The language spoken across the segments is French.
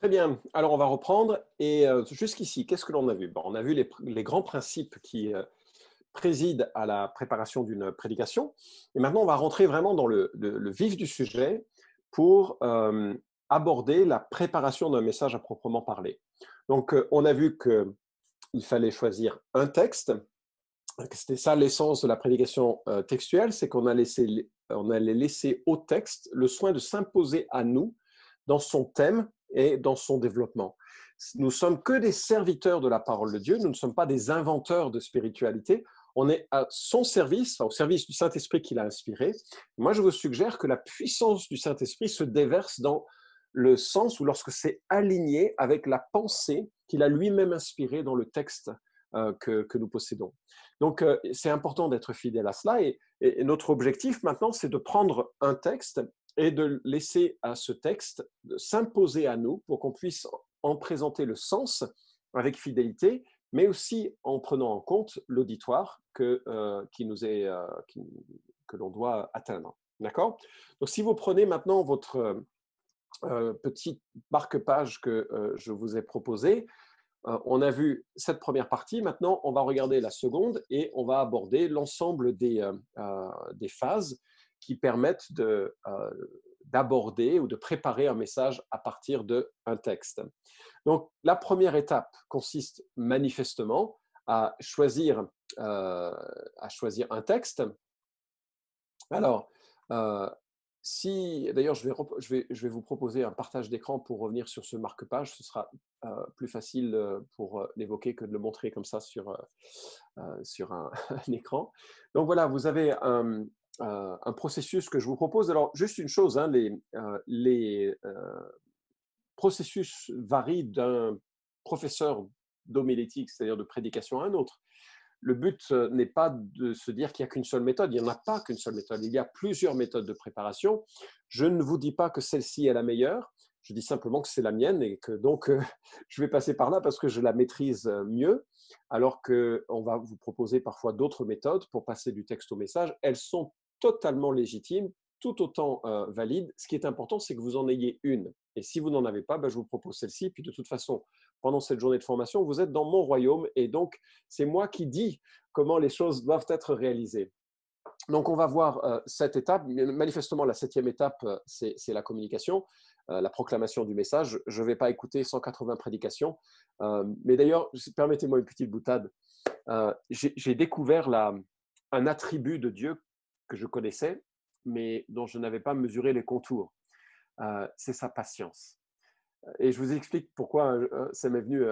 Très bien. Alors, on va reprendre. Et jusqu'ici, qu'est-ce que l'on a vu? Bon, on a vu les grands principes qui président à la préparation d'une prédication. Et maintenant, on va rentrer vraiment dans le vif du sujet pour aborder la préparation d'un message à proprement parler. Donc, on a vu qu'il fallait choisir un texte. C'était ça l'essence de la prédication textuelle, c'est on allait laisser au texte le soin de s'imposer à nous dans son thème et dans son développement. Nous sommes que des serviteurs de la parole de Dieu, nous ne sommes pas des inventeurs de spiritualité, on est à son service, enfin, au service du Saint-Esprit qui l'a inspiré. Moi, je vous suggère que la puissance du Saint-Esprit se déverse dans le sens où lorsque c'est aligné avec la pensée qu'il a lui-même inspirée dans le texte que nous possédons. Donc, c'est important d'être fidèle à cela. Et notre objectif maintenant, c'est de prendre un texte et de laisser à ce texte s'imposer à nous pour qu'on puisse en présenter le sens avec fidélité, mais aussi en prenant en compte l'auditoire qui nous est, que l'on doit atteindre. D'accord? Donc, si vous prenez maintenant votre petite marque-page que je vous ai proposée, on a vu cette première partie. Maintenant, on va regarder la seconde et on va aborder l'ensemble des phases qui permettent d'aborder ou de préparer un message à partir d'un texte. Donc, la première étape consiste manifestement à choisir un texte. Alors, d'ailleurs, je vais vous proposer un partage d'écran pour revenir sur ce marque-page. Ce sera plus facile pour l'évoquer que de le montrer comme ça sur un écran. Donc voilà, vous avez un processus que je vous propose. Alors, juste une chose, hein, les processus varient d'un professeur d'homilétique, c'est-à-dire de prédication, à un autre. Le but n'est pas de se dire qu'il n'y a qu'une seule méthode. Il n'y en a pas qu'une seule méthode. Il y a plusieurs méthodes de préparation. Je ne vous dis pas que celle-ci est la meilleure. Je dis simplement que c'est la mienne et que donc je vais passer par là parce que je la maîtrise mieux, alors qu'on va vous proposer parfois d'autres méthodes pour passer du texte au message. Elles sont totalement légitimes, tout autant valides. Ce qui est important, c'est que vous en ayez une. Et si vous n'en avez pas, je vous propose celle-ci. Puis de toute façon, pendant cette journée de formation, vous êtes dans mon royaume et donc c'est moi qui dis comment les choses doivent être réalisées. Donc, on va voir cette étape. Manifestement, la septième étape, c'est la communication, la proclamation du message. Je ne vais pas écouter 180 prédications. Mais d'ailleurs, permettez-moi une petite boutade. J'ai découvert un attribut de Dieu que je connaissais, mais dont je n'avais pas mesuré les contours. C'est sa patience. Et je vous explique pourquoi ça m'est venu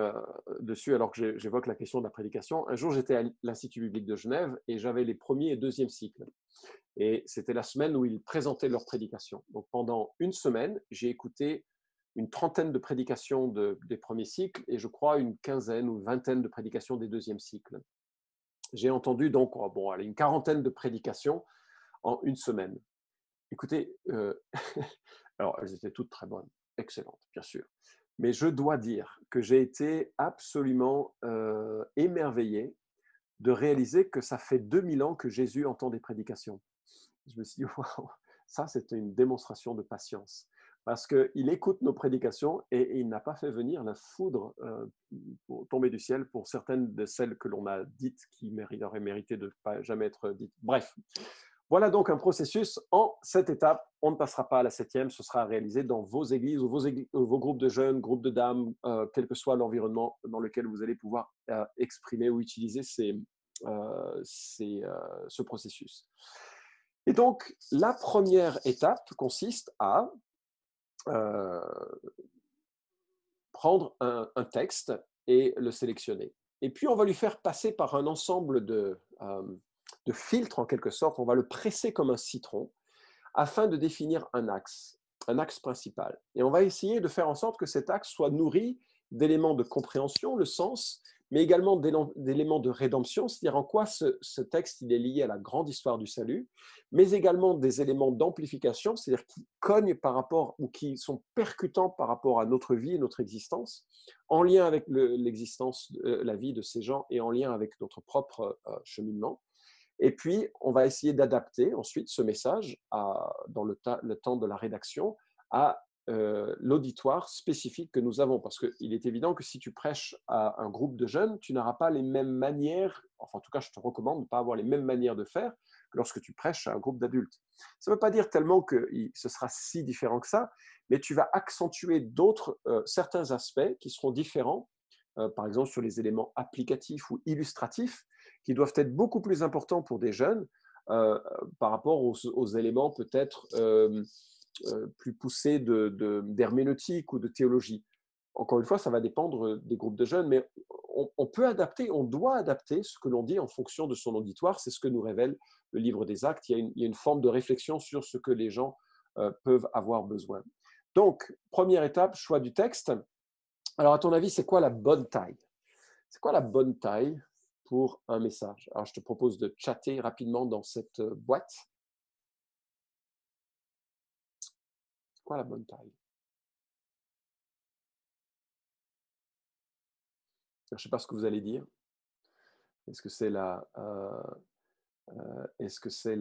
dessus alors que j'évoque la question de la prédication. Un jour, j'étais à l'Institut biblique de Genève et j'avais les premiers et deuxième cycles. Et c'était la semaine où ils présentaient leurs prédications. Donc pendant une semaine, j'ai écouté une trentaine de prédications des premiers cycles et je crois une quinzaine ou une vingtaine de prédications des deuxièmes cycles. J'ai entendu donc une quarantaine de prédications en une semaine. Écoutez, alors elles étaient toutes très bonnes, excellentes, bien sûr. Mais je dois dire que j'ai été absolument émerveillé de réaliser que ça fait 2000 ans que Jésus entend des prédications. Je me suis dit, wow, ça c'est une démonstration de patience. Parce qu'il écoute nos prédications et il n'a pas fait venir la foudre pour tomber du ciel pour certaines de celles que l'on a dites qui auraient mérité de ne pas jamais être dites. Bref, voilà donc un processus en 7 étapes. On ne passera pas à la septième, ce sera réalisé dans vos églises ou vos groupes de jeunes, groupes de dames, quel que soit l'environnement dans lequel vous allez pouvoir exprimer ou utiliser ce processus. Et donc, la première étape consiste à prendre un texte et le sélectionner. Et puis, on va lui faire passer par un ensemble de filtres, en quelque sorte. On va le presser comme un citron afin de définir un axe principal. Et on va essayer de faire en sorte que cet axe soit nourri d'éléments de compréhension, le sens, mais également d'éléments de rédemption, c'est-à-dire en quoi ce texte il est lié à la grande histoire du salut, mais également des éléments d'amplification, c'est-à-dire qui cognent par rapport ou qui sont percutants par rapport à notre vie et notre existence, en lien avec l'existence, la vie de ces gens et en lien avec notre propre cheminement. Et puis, on va essayer d'adapter ensuite ce message dans le temps de la rédaction à l'auditoire spécifique que nous avons. Parce qu'il est évident que si tu prêches à un groupe de jeunes, tu n'auras pas les mêmes manières, enfin en tout cas je te recommande de ne pas avoir les mêmes manières de faire que lorsque tu prêches à un groupe d'adultes. Ça ne veut pas dire tellement que ce sera si différent que ça, mais tu vas accentuer certains aspects qui seront différents, par exemple sur les éléments applicatifs ou illustratifs, qui doivent être beaucoup plus importants pour des jeunes par rapport aux éléments peut-être plus poussés d'herméneutique ou de théologie. Encore une fois, ça va dépendre des groupes de jeunes, mais on peut adapter, on doit adapter ce que l'on dit en fonction de son auditoire. C'est ce que nous révèle le livre des Actes. Il y a une forme de réflexion sur ce que les gens peuvent avoir besoin. Donc, première étape, choix du texte. Alors, à ton avis, c'est quoi la bonne taille? C'est quoi la bonne taille pour un message? Alors, je te propose de chatter rapidement dans cette boîte. C'est quoi la bonne taille? Je ne sais pas ce que vous allez dire. Est-ce que c'est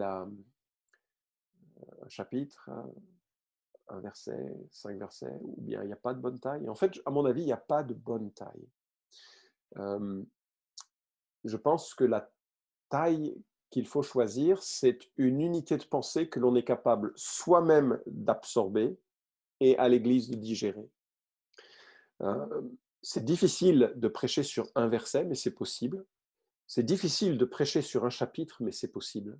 un chapitre, un verset, 5 versets, ou bien il n'y a pas de bonne taille? En fait, à mon avis, il n'y a pas de bonne taille. Je pense que la taille qu'il faut choisir, c'est une unité de pensée que l'on est capable soi-même d'absorber et à l'Église de digérer. C'est difficile de prêcher sur un verset, mais c'est possible. C'est difficile de prêcher sur un chapitre, mais c'est possible.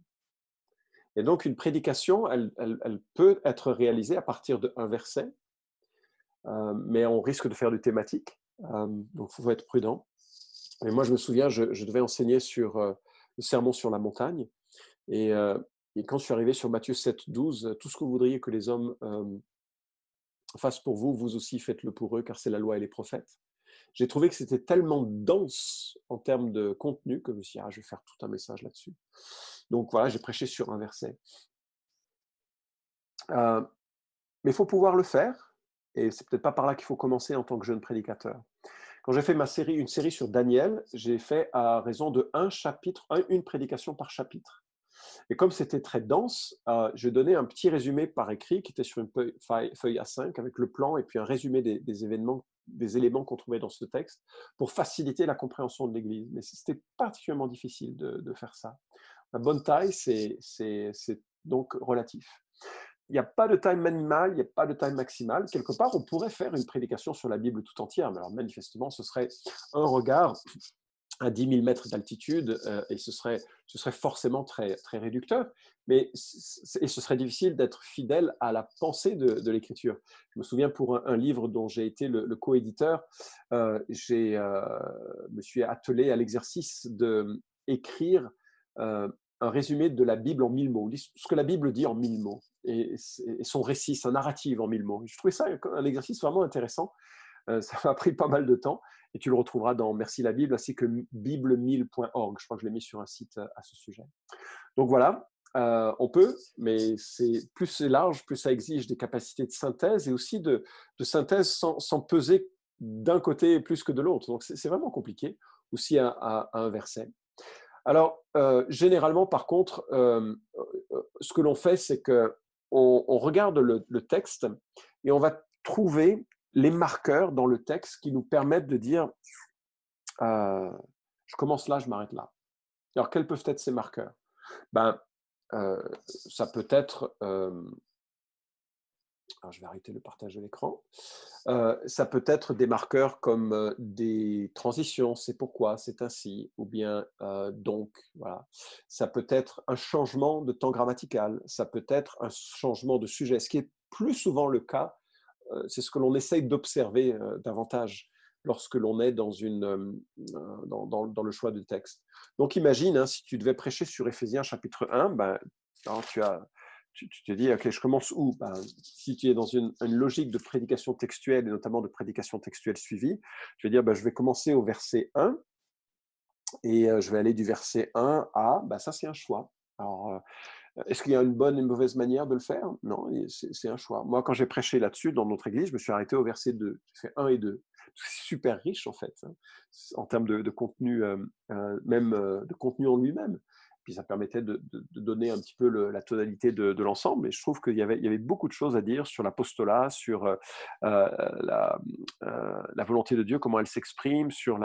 Et donc, une prédication, elle peut être réalisée à partir d'un verset, mais on risque de faire du thématique, donc il faut être prudent. Et moi, je me souviens, je devais enseigner sur le sermon sur la montagne, et quand je suis arrivé sur Matthieu 7, 12, tout ce que vous voudriez que les hommes fassent pour vous, vous aussi faites-le pour eux, car c'est la loi et les prophètes. J'ai trouvé que c'était tellement dense en termes de contenu que je me suis dit, je vais faire tout un message là-dessus. Donc voilà, j'ai prêché sur un verset. Mais il faut pouvoir le faire, et c'est peut-être pas par là qu'il faut commencer en tant que jeune prédicateur. Quand j'ai fait une série sur Daniel, j'ai fait à raison de une prédication par chapitre. Et comme c'était très dense, je donnais un petit résumé par écrit qui était sur une feuille A5 avec le plan et puis un résumé des éléments qu'on trouvait dans ce texte pour faciliter la compréhension de l'Église. Mais c'était particulièrement difficile de faire ça. La bonne taille, c'est donc relatif. Il n'y a pas de taille minimale, il n'y a pas de taille maximale. Quelque part, on pourrait faire une prédication sur la Bible tout entière, mais alors manifestement, ce serait un regard à 10 000 mètres d'altitude, et ce serait forcément très, très réducteur, et ce serait difficile d'être fidèle à la pensée de l'Écriture. Je me souviens pour un livre dont j'ai été le co-éditeur, me suis attelé à l'exercice d'écrire un résumé de la Bible en 1000 mots, ce que la Bible dit en 1000 mots, et son récit, sa narrative en 1000 mots. Je trouvais ça un exercice vraiment intéressant. Ça m'a pris pas mal de temps, et tu le retrouveras dans Merci la Bible, ainsi que bible1000.org. Je crois que je l'ai mis sur un site à ce sujet. Donc voilà, on peut, mais plus c'est large, plus ça exige des capacités de synthèse, et aussi de synthèse sans peser d'un côté plus que de l'autre. Donc c'est vraiment compliqué, aussi à un verset. Alors, généralement, par contre, ce que l'on fait, c'est qu'on regarde le texte et on va trouver les marqueurs dans le texte qui nous permettent de dire je commence là, je m'arrête là. Alors, quels peuvent être ces marqueurs? Ça peut être alors je vais arrêter le partage de l'écran. Ça peut être des marqueurs comme des transitions, c'est pourquoi, c'est ainsi, ou bien donc, voilà. Ça peut être un changement de temps grammatical, ça peut être un changement de sujet. Ce qui est plus souvent le cas, c'est ce que l'on essaye d'observer davantage lorsque l'on est dans le choix du texte. Donc imagine, si tu devais prêcher sur Éphésiens chapitre 1, alors tu te dis, ok, je commence où? Si tu es dans une logique de prédication textuelle, et notamment de prédication textuelle suivie, je vais dire, je vais commencer au verset 1, et je vais aller du verset 1 à, ça c'est un choix. Alors, est-ce qu'il y a une bonne et une mauvaise manière de le faire? Non, c'est un choix. Moi, quand j'ai prêché là-dessus dans notre église, je me suis arrêté au verset 2. J'ai fait 1 et 2. C'est super riche, en fait, en termes de contenu, même de contenu en lui-même. puis ça permettait de donner un petit peu la tonalité de l'ensemble. Et je trouve qu'il y avait beaucoup de choses à dire sur l'apostolat, sur la volonté de Dieu, comment elle s'exprime, sur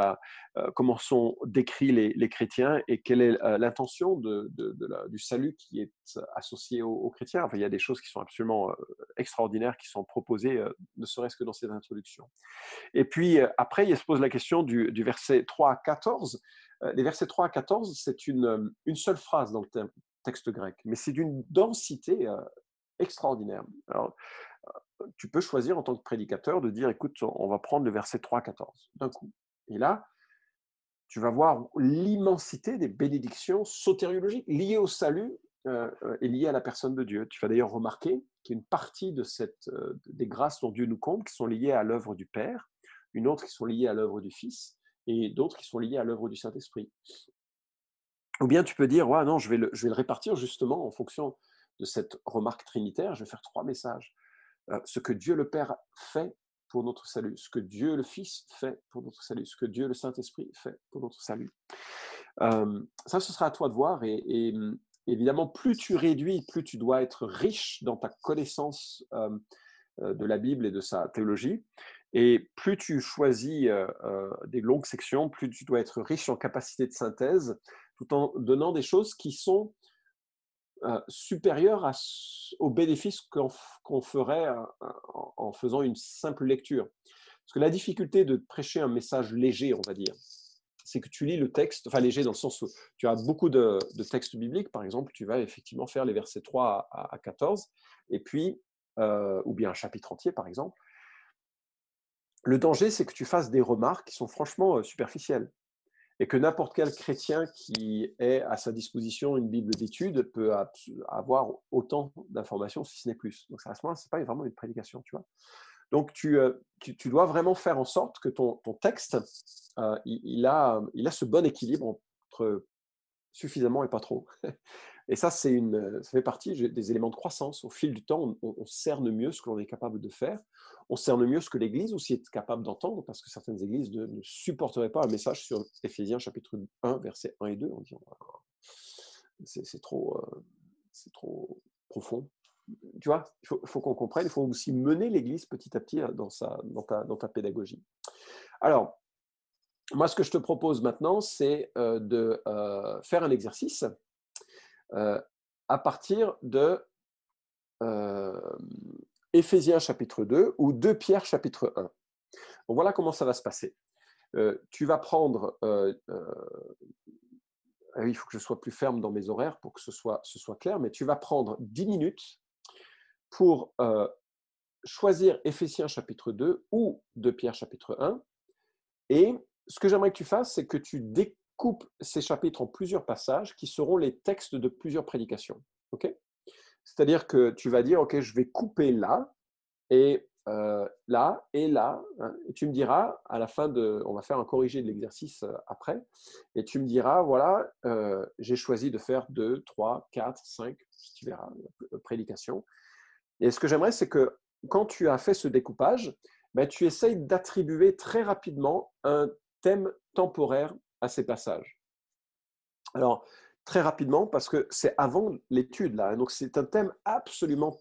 comment sont décrits les chrétiens et quelle est l'intention du salut qui est associé aux chrétiens. Enfin, il y a des choses qui sont absolument extraordinaires qui sont proposées, ne serait-ce que dans cette introduction. Et puis après, il se pose la question du verset 3 à 14. Les versets 3 à 14, c'est une seule phrase dans le texte grec, mais c'est d'une densité extraordinaire. Alors, tu peux choisir en tant que prédicateur de dire, écoute, on va prendre le verset 3 à 14 d'un coup. Et là, tu vas voir l'immensité des bénédictions sotériologiques liées au salut et liées à la personne de Dieu. Tu vas d'ailleurs remarquer qu'il y a une partie des grâces dont Dieu nous compte qui sont liées à l'œuvre du Père, une autre qui sont liées à l'œuvre du Fils, et d'autres qui sont liées à l'œuvre du Saint-Esprit. Ou bien tu peux dire, ouais, non, je vais le répartir justement en fonction de cette remarque trinitaire, je vais faire 3 messages. Ce que Dieu le Père fait pour notre salut, ce que Dieu le Fils fait pour notre salut, ce que Dieu le Saint-Esprit fait pour notre salut. Ça, ce sera à toi de voir. Et évidemment, plus tu réduis, plus tu dois être riche dans ta connaissance de la Bible et de sa théologie. Et plus tu choisis des longues sections, plus tu dois être riche en capacité de synthèse, tout en donnant des choses qui sont supérieures aux bénéfices qu'on ferait en faisant une simple lecture. Parce que la difficulté de prêcher un message léger, on va dire, c'est que tu lis le texte, enfin léger dans le sens où tu as beaucoup de textes bibliques, par exemple, tu vas effectivement faire les versets 3 à 14, et puis, ou bien un chapitre entier, par exemple. Le danger, c'est que tu fasses des remarques qui sont franchement superficielles, et que n'importe quel chrétien qui ait à sa disposition une Bible d'études peut avoir autant d'informations, si ce n'est plus. Donc à ce moment-là, ce n'est pas vraiment une prédication, tu vois. Donc, tu dois vraiment faire en sorte que ton texte, il a ce bon équilibre entre suffisamment et pas trop. Et ça, ça fait partie des éléments de croissance. Au fil du temps, on cerne mieux ce que l'on est capable de faire. On cerne mieux ce que l'Église aussi est capable d'entendre, parce que certaines églises ne supporteraient pas un message sur Éphésiens chapitre 1, versets 1 et 2, en disant c'est trop profond. Tu vois, il faut qu'on comprenne, il faut aussi mener l'Église petit à petit dans ta pédagogie. Alors, moi, ce que je te propose maintenant, c'est de faire un exercice à partir de Éphésiens chapitre 2 ou 2 Pierre chapitre 1. Donc, voilà comment ça va se passer. Tu vas prendre... il faut que je sois plus ferme dans mes horaires pour que ce soit clair, mais tu vas prendre 10 minutes pour choisir Éphésiens chapitre 2 ou 2 Pierre chapitre 1. Et ce que j'aimerais que tu fasses, c'est que tu découpes ces chapitres en plusieurs passages qui seront les textes de plusieurs prédications. Okay, c'est-à-dire que tu vas dire, OK, je vais couper là, et là, et là. Hein, et tu me diras, à la fin on va faire un corrigé de l'exercice après, et tu me diras, voilà, j'ai choisi de faire 2, 3, 4, 5, tu verras, prédications. Et ce que j'aimerais, c'est que quand tu as fait ce découpage, ben, tu essayes d'attribuer très rapidement un thème temporaire à ces passages. Alors, très rapidement, parce que c'est avant l'étude, là, donc c'est un thème absolument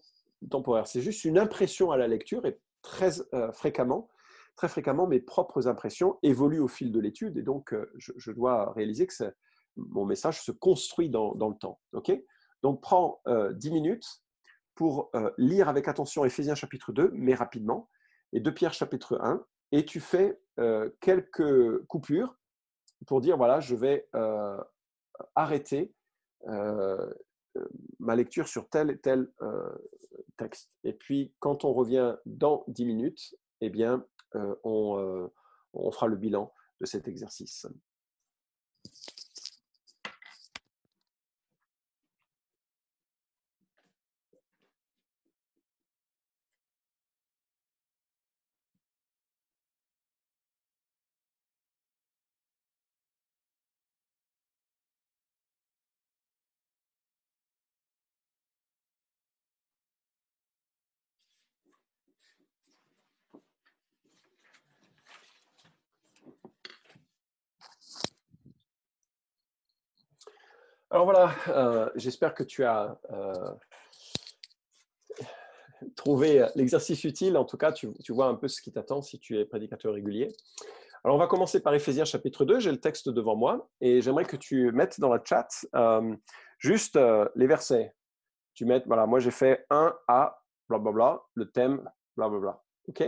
temporaire. C'est juste une impression à la lecture, et très fréquemment, mes propres impressions évoluent au fil de l'étude, et donc je dois réaliser que mon message se construit dans le temps. Okay, donc, prends 10 minutes pour lire avec attention Éphésiens chapitre 2, mais rapidement, et 2 Pierre chapitre 1, et tu fais quelques coupures pour dire, voilà, je vais arrêter ma lecture sur tel et tel texte. Et puis, quand on revient dans 10 minutes, eh bien, on fera le bilan de cet exercice. Alors voilà, j'espère que tu as trouvé l'exercice utile. En tout cas, tu vois un peu ce qui t'attend si tu es prédicateur régulier. Alors, on va commencer par Éphésiens chapitre 2. J'ai le texte devant moi et j'aimerais que tu mettes dans la chat juste les versets. Tu mets, voilà, moi j'ai fait 1 à blablabla, le thème blablabla. OK?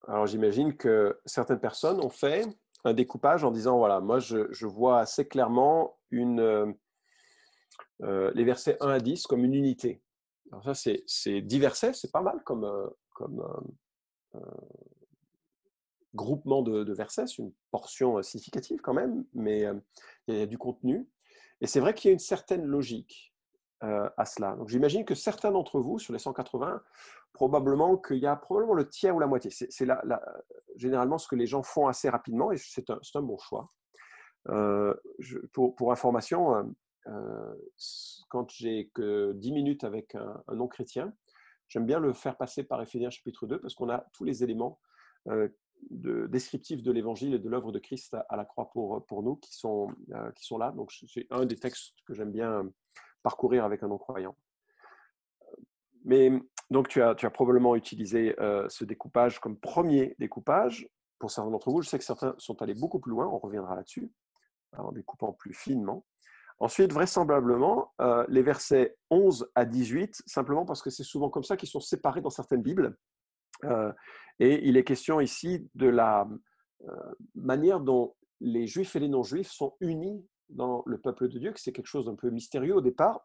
Alors, j'imagine que certaines personnes ont fait un découpage en disant, voilà, moi je vois assez clairement les versets 1 à 10 comme une unité. Alors ça, c'est 10 versets, c'est pas mal comme groupement de versets, c'est une portion significative quand même, mais il y a du contenu. Et c'est vrai qu'il y a une certaine logique à cela. Donc j'imagine que certains d'entre vous, sur les 180, probablement qu'il y a probablement le tiers ou la moitié. C'est généralement ce que les gens font assez rapidement et c'est un bon choix. Pour information, quand j'ai que 10 minutes avec un non-chrétien, j'aime bien le faire passer par Éphésiens chapitre 2 parce qu'on a tous les éléments descriptifs de l'évangile et de l'œuvre de Christ à la croix pour nous qui sont là. Donc, c'est un des textes que j'aime bien parcourir avec un non-croyant. Mais donc, tu as probablement utilisé ce découpage comme premier découpage. Pour certains d'entre vous, je sais que certains sont allés beaucoup plus loin, on reviendra là-dessus, en découpant plus finement. Ensuite, vraisemblablement, les versets 11 à 18, simplement parce que c'est souvent comme ça qu'ils sont séparés dans certaines Bibles. Et il est question ici de la manière dont les Juifs et les non-Juifs sont unis dans le peuple de Dieu, que c'est quelque chose d'un peu mystérieux au départ,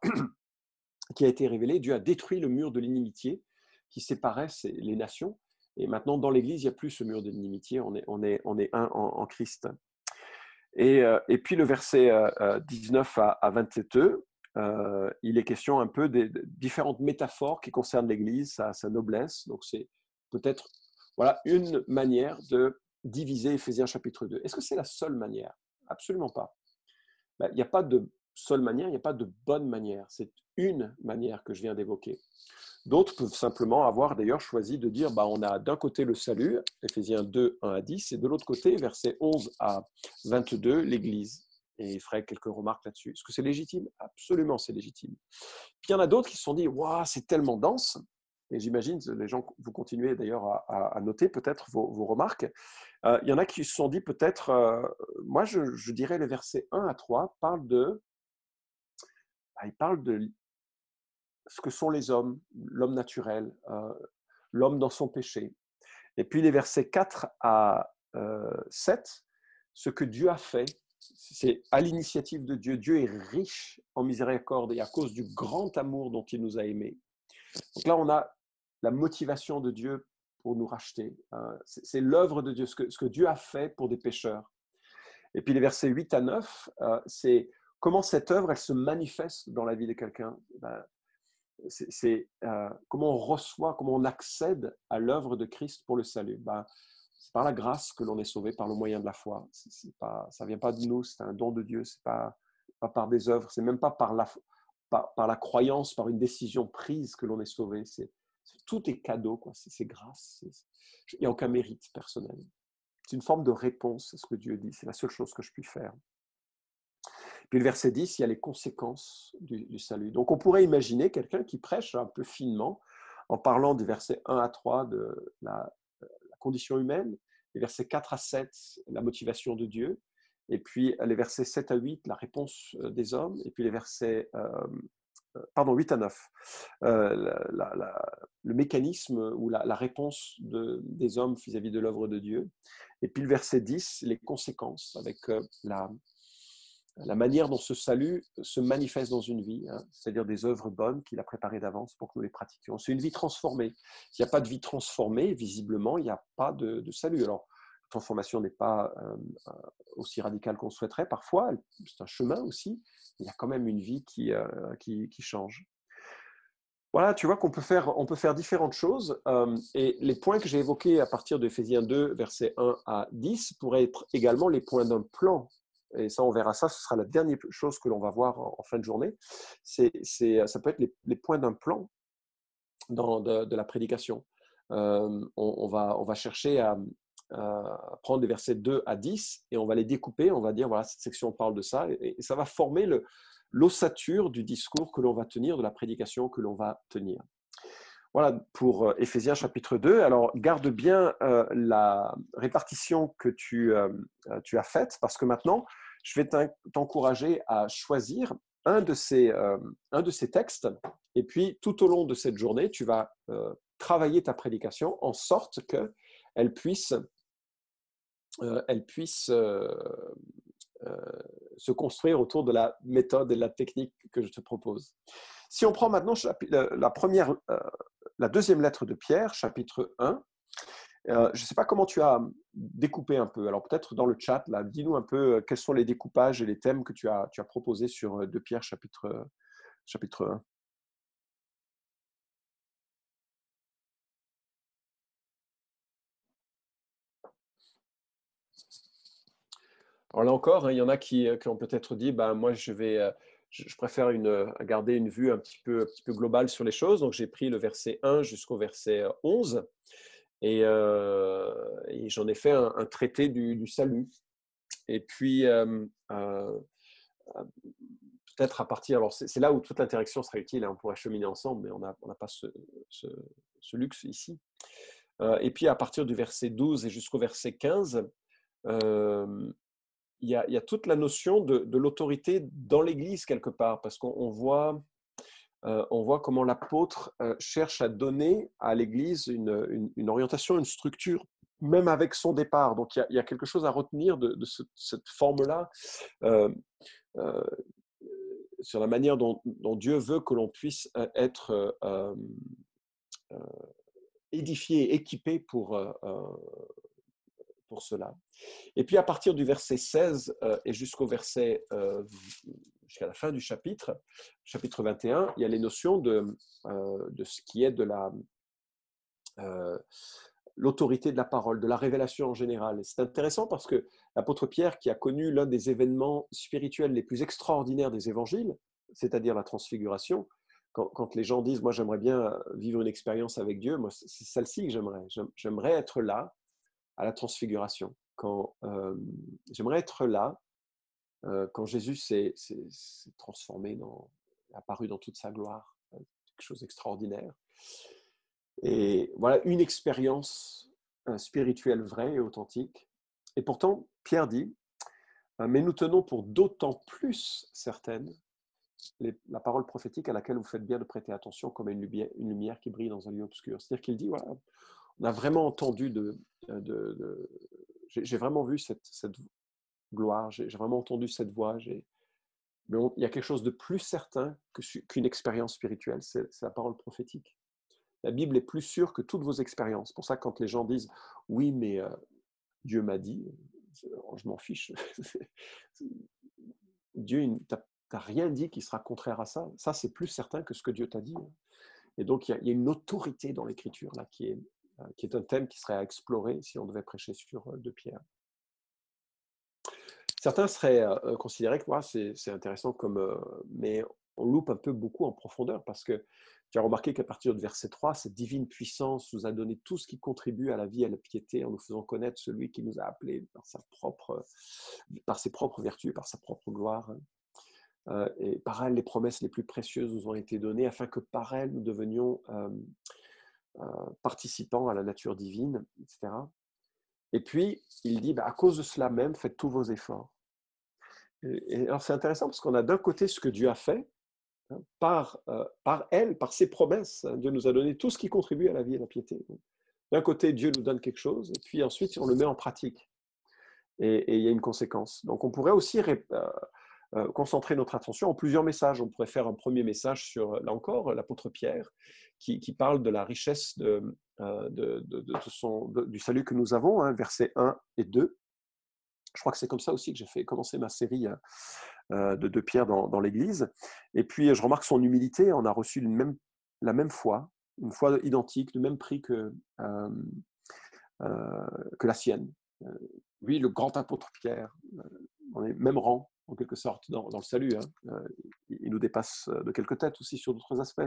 qui a été révélé. Dieu a détruit le mur de l'inimitié qui séparait les nations. Et maintenant, dans l'Église, il n'y a plus ce mur de l'inimitié, on est un en Christ. Et puis le verset 19 à 22, il est question un peu des différentes métaphores qui concernent l'Église, sa noblesse. Donc c'est peut-être voilà, une manière de diviser Éphésiens chapitre 2. Est-ce que c'est la seule manière? Absolument pas. Il n'y a pas de seule manière, il n'y a pas de bonne manière. C'est une manière que je viens d'évoquer. D'autres peuvent simplement avoir d'ailleurs choisi de dire on a d'un côté le salut, Éphésiens 2, 1 à 10, et de l'autre côté, versets 11 à 22, l'Église. Et il ferait quelques remarques là-dessus. Est-ce que c'est légitime? Absolument, c'est légitime. Puis il y en a d'autres qui se sont dit waouh, c'est tellement dense. Et j'imagine, les gens, vous continuez d'ailleurs à noter peut-être vos remarques. Il y en a qui se sont dit peut-être, moi je dirais les versets 1 à 3 ils parlent de ce que sont les hommes, l'homme naturel, l'homme dans son péché. Et puis les versets 4 à 7, ce que Dieu a fait, c'est à l'initiative de Dieu. Dieu est riche en miséricorde et à cause du grand amour dont il nous a aimés. Donc là, on a la motivation de Dieu pour nous racheter. C'est l'œuvre de Dieu, ce que Dieu a fait pour des pécheurs. Et puis les versets 8 à 9, c'est comment cette œuvre, elle se manifeste dans la vie de quelqu'un. C'est comment on reçoit, comment on accède à l'œuvre de Christ pour le salut. C'est par la grâce que l'on est sauvé, par le moyen de la foi. Ça ne vient pas de nous, c'est un don de Dieu, ce n'est pas par des œuvres, c'est même pas par la croyance, par une décision prise que l'on est sauvé. Tout est cadeau, quoi. C'est grâce. Il n'y a aucun mérite personnel. C'est une forme de réponse à ce que Dieu dit. C'est la seule chose que je puis faire. Puis le verset 10, il y a les conséquences du salut. Donc on pourrait imaginer quelqu'un qui prêche un peu finement en parlant du verset 1 à 3 de la condition humaine, les versets 4 à 7, la motivation de Dieu, et puis les versets 7 à 8, la réponse des hommes, et puis les versets 8 à 9, le mécanisme ou la réponse des hommes vis-à-vis de l'œuvre de Dieu, et puis le verset 10, les conséquences avec la manière dont ce salut se manifeste dans une vie, c'est-à-dire des œuvres bonnes qu'il a préparées d'avance pour que nous les pratiquions. C'est une vie transformée. S'il n'y a pas de vie transformée, visiblement, il n'y a pas de salut. Alors, la transformation n'est pas aussi radicale qu'on souhaiterait parfois, c'est un chemin aussi, mais il y a quand même une vie qui change. Voilà, tu vois on peut faire différentes choses, et les points que j'ai évoqués à partir de Éphésiens 2, versets 1 à 10, pourraient être également les points d'un plan. Et ça, on verra ça, ce sera la dernière chose que l'on va voir en fin de journée. Ça peut être les points d'un plan de la prédication. on va chercher à prendre les versets 2 à 10 et on va les découper, on va dire, voilà, cette section parle de ça, et ça va former l'ossature du discours que l'on va tenir, de la prédication que l'on va tenir. Voilà pour Éphésiens chapitre 2. Alors, garde bien la répartition que tu as faite, parce que maintenant, je vais t'encourager à choisir un de ces textes, et puis tout au long de cette journée, tu vas travailler ta prédication en sorte qu'elle puisse, se construire autour de la méthode et de la technique que je te propose. Si on prend maintenant la deuxième lettre de Pierre, chapitre 1, je ne sais pas comment tu as découpé un peu. Alors peut-être dans le chat, là, dis-nous un peu quels sont les découpages et les thèmes que tu as proposés sur 2 Pierre, chapitre 1. Alors là encore, hein, il y en a qui ont peut-être dit, bah, moi je préfère garder une vue un petit peu globale sur les choses. Donc j'ai pris le verset 1 jusqu'au verset 11 et j'en ai fait un traité du salut. Et puis, peut-être à partir, alors c'est là où toute l'interaction sera utile, hein, on pourrait cheminer ensemble, mais on n'a pas ce luxe ici. Et puis à partir du verset 12 et jusqu'au verset 15, il y a toute la notion de l'autorité dans l'Église quelque part, parce qu'on voit comment l'apôtre cherche à donner à l'Église une orientation, une structure, même avec son départ. Donc il y a quelque chose à retenir de cette forme-là, sur la manière dont Dieu veut que l'on puisse être édifié, équipé pour cela. Et puis à partir du verset 16 et jusqu'à la fin du chapitre 21, il y a les notions de ce qui est de l'autorité de la parole, de la révélation en général. Et c'est intéressant parce que l'apôtre Pierre, qui a connu l'un des événements spirituels les plus extraordinaires des évangiles, c'est-à-dire la transfiguration, quand les gens disent « moi j'aimerais bien vivre une expérience avec Dieu », moi c'est celle-ci que j'aimerais. J'aimerais être là à la transfiguration. J'aimerais être là quand Jésus s'est transformé, apparu dans toute sa gloire, quelque chose d'extraordinaire. Et voilà une expérience spirituelle vraie et authentique. Et pourtant, Pierre dit, mais nous tenons pour d'autant plus certaines la parole prophétique à laquelle vous faites bien de prêter attention comme à une lumière qui brille dans un lieu obscur. C'est-à-dire qu'il dit, voilà, on a vraiment entendu j'ai vraiment vu cette gloire, j'ai vraiment entendu cette voix, mais il y a quelque chose de plus certain qu'une expérience spirituelle, c'est la parole prophétique. La Bible est plus sûre que toutes vos expériences. C'est pour ça que quand les gens disent « oui, mais Dieu m'a dit », je m'en fiche. Dieu, t'as rien dit qui sera contraire à ça. Ça, c'est plus certain que ce que Dieu t'a dit. Et donc, il y a une autorité dans l'Écriture là qui est un thème qui serait à explorer si on devait prêcher sur 2 Pierre. Certains seraient considérés que c'est intéressant mais on loupe un peu beaucoup en profondeur parce que tu as remarqué qu'à partir du verset 3, cette divine puissance nous a donné tout ce qui contribue à la vie et à la piété en nous faisant connaître celui qui nous a appelés par ses propres vertus, par sa propre gloire. Et par elle, les promesses les plus précieuses nous ont été données afin que par elle, nous devenions participants à la nature divine, etc. Et puis, il dit, à cause de cela même, faites tous vos efforts. Et alors, c'est intéressant parce qu'on a d'un côté ce que Dieu a fait, hein, par elle, par ses promesses. Hein, Dieu nous a donné tout ce qui contribue à la vie et à la piété. D'un côté, Dieu nous donne quelque chose, et puis ensuite, on le met en pratique. Et il y a une conséquence. Donc, on pourrait aussi concentrer notre attention en plusieurs messages. On pourrait faire un premier message sur, là encore, l'apôtre Pierre, qui parle de la richesse du salut que nous avons, hein, versets 1 et 2. Je crois que c'est comme ça aussi que j'ai fait commencer ma série de Pierre dans l'Église. Et puis, je remarque son humilité. On a reçu la même foi, une foi identique, du même prix que la sienne. Lui, le grand apôtre Pierre, on est même rang, en quelque sorte, dans le salut. Hein. Il nous dépasse de quelques têtes aussi sur d'autres aspects.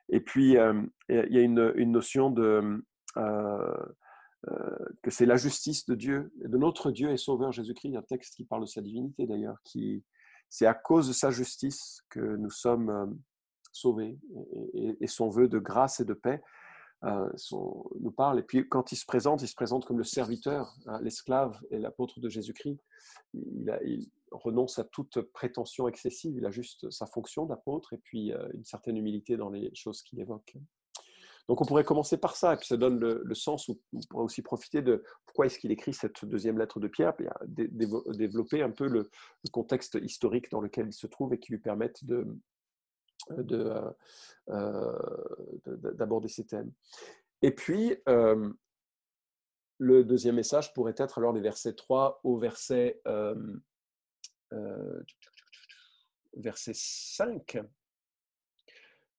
Et puis, il y a une notion que c'est la justice de Dieu, de notre Dieu et Sauveur Jésus-Christ. Il y a un texte qui parle de sa divinité d'ailleurs, c'est à cause de sa justice que nous sommes sauvés. Et son vœu de grâce et de paix nous parle. Et puis quand il se présente comme le serviteur, hein, l'esclave et l'apôtre de Jésus-Christ. Il renonce à toute prétention excessive, il a juste sa fonction d'apôtre et puis une certaine humilité dans les choses qu'il évoque. Donc on pourrait commencer par ça, et puis ça donne le sens, où on pourrait aussi profiter de pourquoi est-ce qu'il écrit cette deuxième lettre de Pierre, puis développer un peu le contexte historique dans lequel il se trouve et qui lui permettent d'aborder ces thèmes. Et puis, le deuxième message pourrait être alors les versets 3 au verset 5,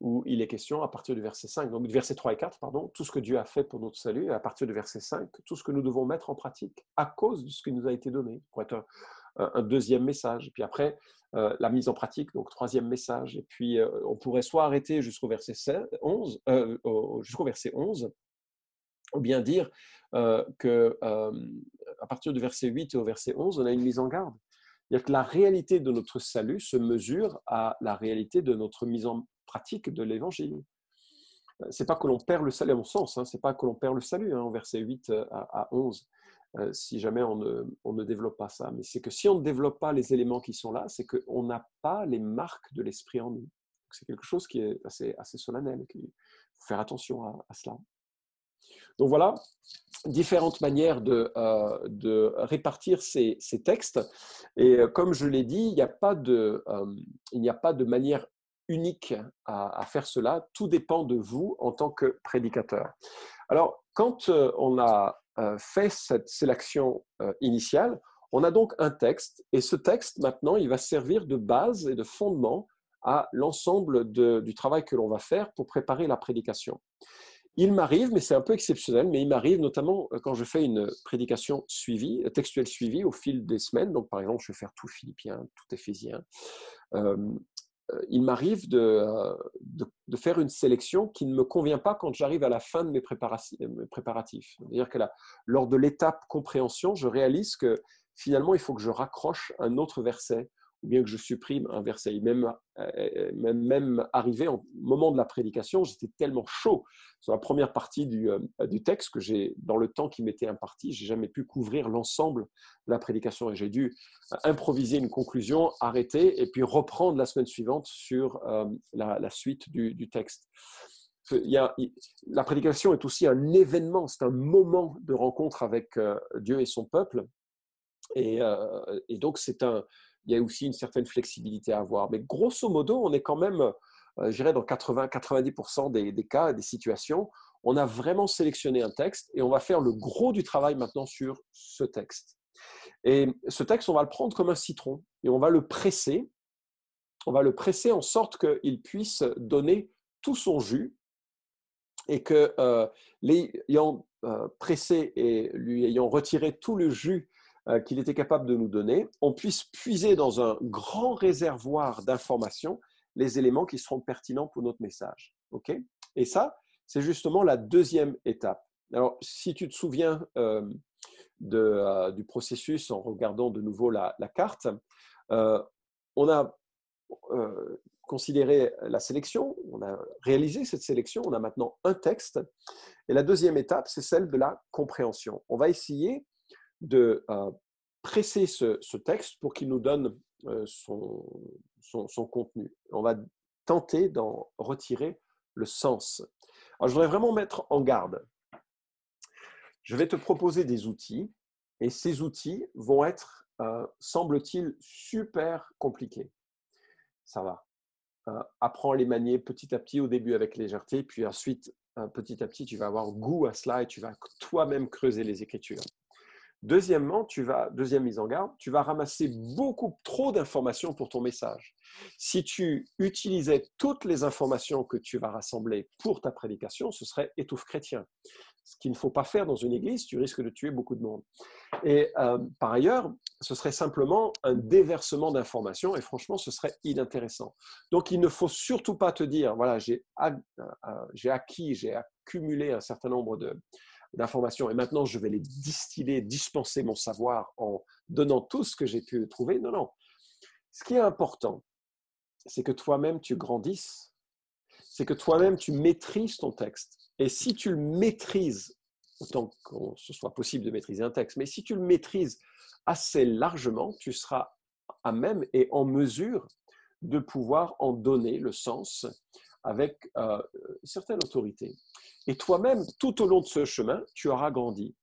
où il est question, à partir du verset 5, donc du verset 3 et 4, pardon, tout ce que Dieu a fait pour notre salut, et à partir du verset 5, tout ce que nous devons mettre en pratique à cause de ce qui nous a été donné, pour être un deuxième message. Et puis après, la mise en pratique, donc troisième message. Et puis, on pourrait soit arrêter jusqu'au verset 11, ou bien dire qu'à partir du verset 8 et au verset 11, on a une mise en garde. C'est-à-dire que la réalité de notre salut se mesure à la réalité de notre mise en pratique de l'Évangile. Ce n'est pas que l'on perd le salut, à mon sens, hein, ce n'est pas que l'on perd le salut, hein, au verset 8 à 11, si jamais on ne développe pas ça. Mais c'est que si on ne développe pas les éléments qui sont là, c'est qu'on n'a pas les marques de l'Esprit en nous. C'est quelque chose qui est assez solennel, il faut faire attention à cela. Donc voilà, différentes manières de répartir ces textes. Et comme je l'ai dit, il n'y a pas de manière unique à faire cela. Tout dépend de vous en tant que prédicateur. Alors, quand on a fait cette sélection initiale, on a donc un texte. Et ce texte, maintenant, il va servir de base et de fondement à l'ensemble du travail que l'on va faire pour préparer la prédication. Il m'arrive, mais c'est un peu exceptionnel, mais il m'arrive notamment quand je fais une prédication suivie, textuelle suivie au fil des semaines. Donc, par exemple, je vais faire tout Philippiens, tout Éphésien. Il m'arrive de faire une sélection qui ne me convient pas quand j'arrive à la fin de mes préparatifs. C'est-à-dire que lors de l'étape compréhension, je réalise que finalement, il faut que je raccroche un autre verset ou bien que je supprime un verset. Même arrivé au moment de la prédication, j'étais tellement chaud sur la première partie du texte que dans le temps qui m'était imparti, je n'ai jamais pu couvrir l'ensemble de la prédication et j'ai dû improviser une conclusion, arrêter et puis reprendre la semaine suivante sur la suite du texte. La prédication est aussi un événement, c'est un moment de rencontre avec Dieu et son peuple et donc il y a aussi une certaine flexibilité à avoir. Mais grosso modo, on est quand même, je dirais, dans 80-90% des cas, des situations, on a vraiment sélectionné un texte et on va faire le gros du travail maintenant sur ce texte. Et ce texte, on va le prendre comme un citron et on va le presser. On va le presser en sorte qu'il puisse donner tout son jus et que l'ayant pressé et lui ayant retiré tout le jus qu'il était capable de nous donner, on puisse puiser dans un grand réservoir d'informations les éléments qui seront pertinents pour notre message. Okay ? Et ça, c'est justement la deuxième étape. Alors, si tu te souviens du processus en regardant de nouveau la carte, on a considéré la sélection, on a réalisé cette sélection, on a maintenant un texte. Et la deuxième étape, c'est celle de la compréhension. On va essayer de presser ce texte pour qu'il nous donne son contenu. On va tenter d'en retirer le sens. Alors, je voudrais vraiment mettre en garde. Je vais te proposer des outils et ces outils vont être, semble-t-il, super compliqués. Ça va. Apprends à les manier petit à petit au début avec légèreté, puis ensuite, petit à petit, tu vas avoir goût à cela et tu vas toi-même creuser les Écritures. Deuxièmement, deuxième mise en garde, tu vas ramasser beaucoup trop d'informations pour ton message. Si tu utilisais toutes les informations que tu vas rassembler pour ta prédication, ce serait étouffe chrétien. ce qu'il ne faut pas faire dans une église, tu risques de tuer beaucoup de monde. Et par ailleurs, ce serait simplement un déversement d'informations et franchement, ce serait inintéressant. Donc, il ne faut surtout pas te dire, voilà, j'ai accumulé un certain nombre d'informations et maintenant je vais les distiller, dispenser mon savoir en donnant tout ce que j'ai pu trouver. Non, non. Ce qui est important, c'est que toi-même tu grandisses, c'est que toi-même tu maîtrises ton texte. Et si tu le maîtrises, autant que ce soit possible de maîtriser un texte, mais si tu le maîtrises assez largement, tu seras à même et en mesure de pouvoir en donner le sens avec certaine autorité. Et toi-même, tout au long de ce chemin, tu auras grandi.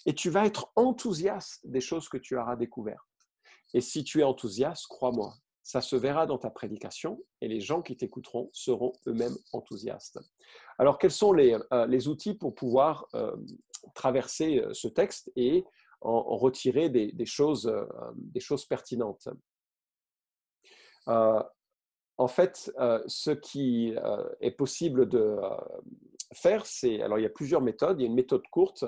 Et tu vas être enthousiaste des choses que tu auras découvertes. Et si tu es enthousiaste, crois-moi, ça se verra dans ta prédication et les gens qui t'écouteront seront eux-mêmes enthousiastes. Alors, quels sont les outils pour pouvoir traverser ce texte et en retirer des choses pertinentes? En fait, ce qui est possible de faire, c'est, alors il y a plusieurs méthodes. Il y a une méthode courte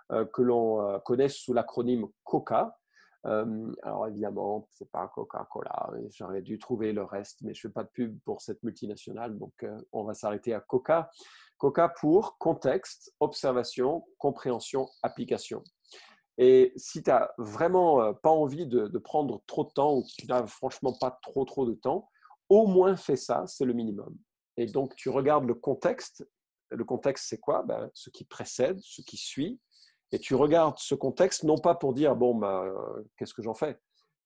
que l'on connaît sous l'acronyme COCA. Alors évidemment, c'est pas Coca-Cola, j'aurais dû trouver le reste, mais je ne fais pas de pub pour cette multinationale, donc on va s'arrêter à COCA. COCA pour contexte, observation, compréhension, application. Et si tu n'as vraiment pas envie de prendre trop de temps ou que tu n'as franchement pas trop de temps, au moins fais ça, c'est le minimum. Et donc tu regardes le contexte. Le contexte, c'est quoi? Ben, ce qui précède, ce qui suit. Et tu regardes ce contexte, non pas pour dire, bon, ben, qu'est-ce que j'en fais?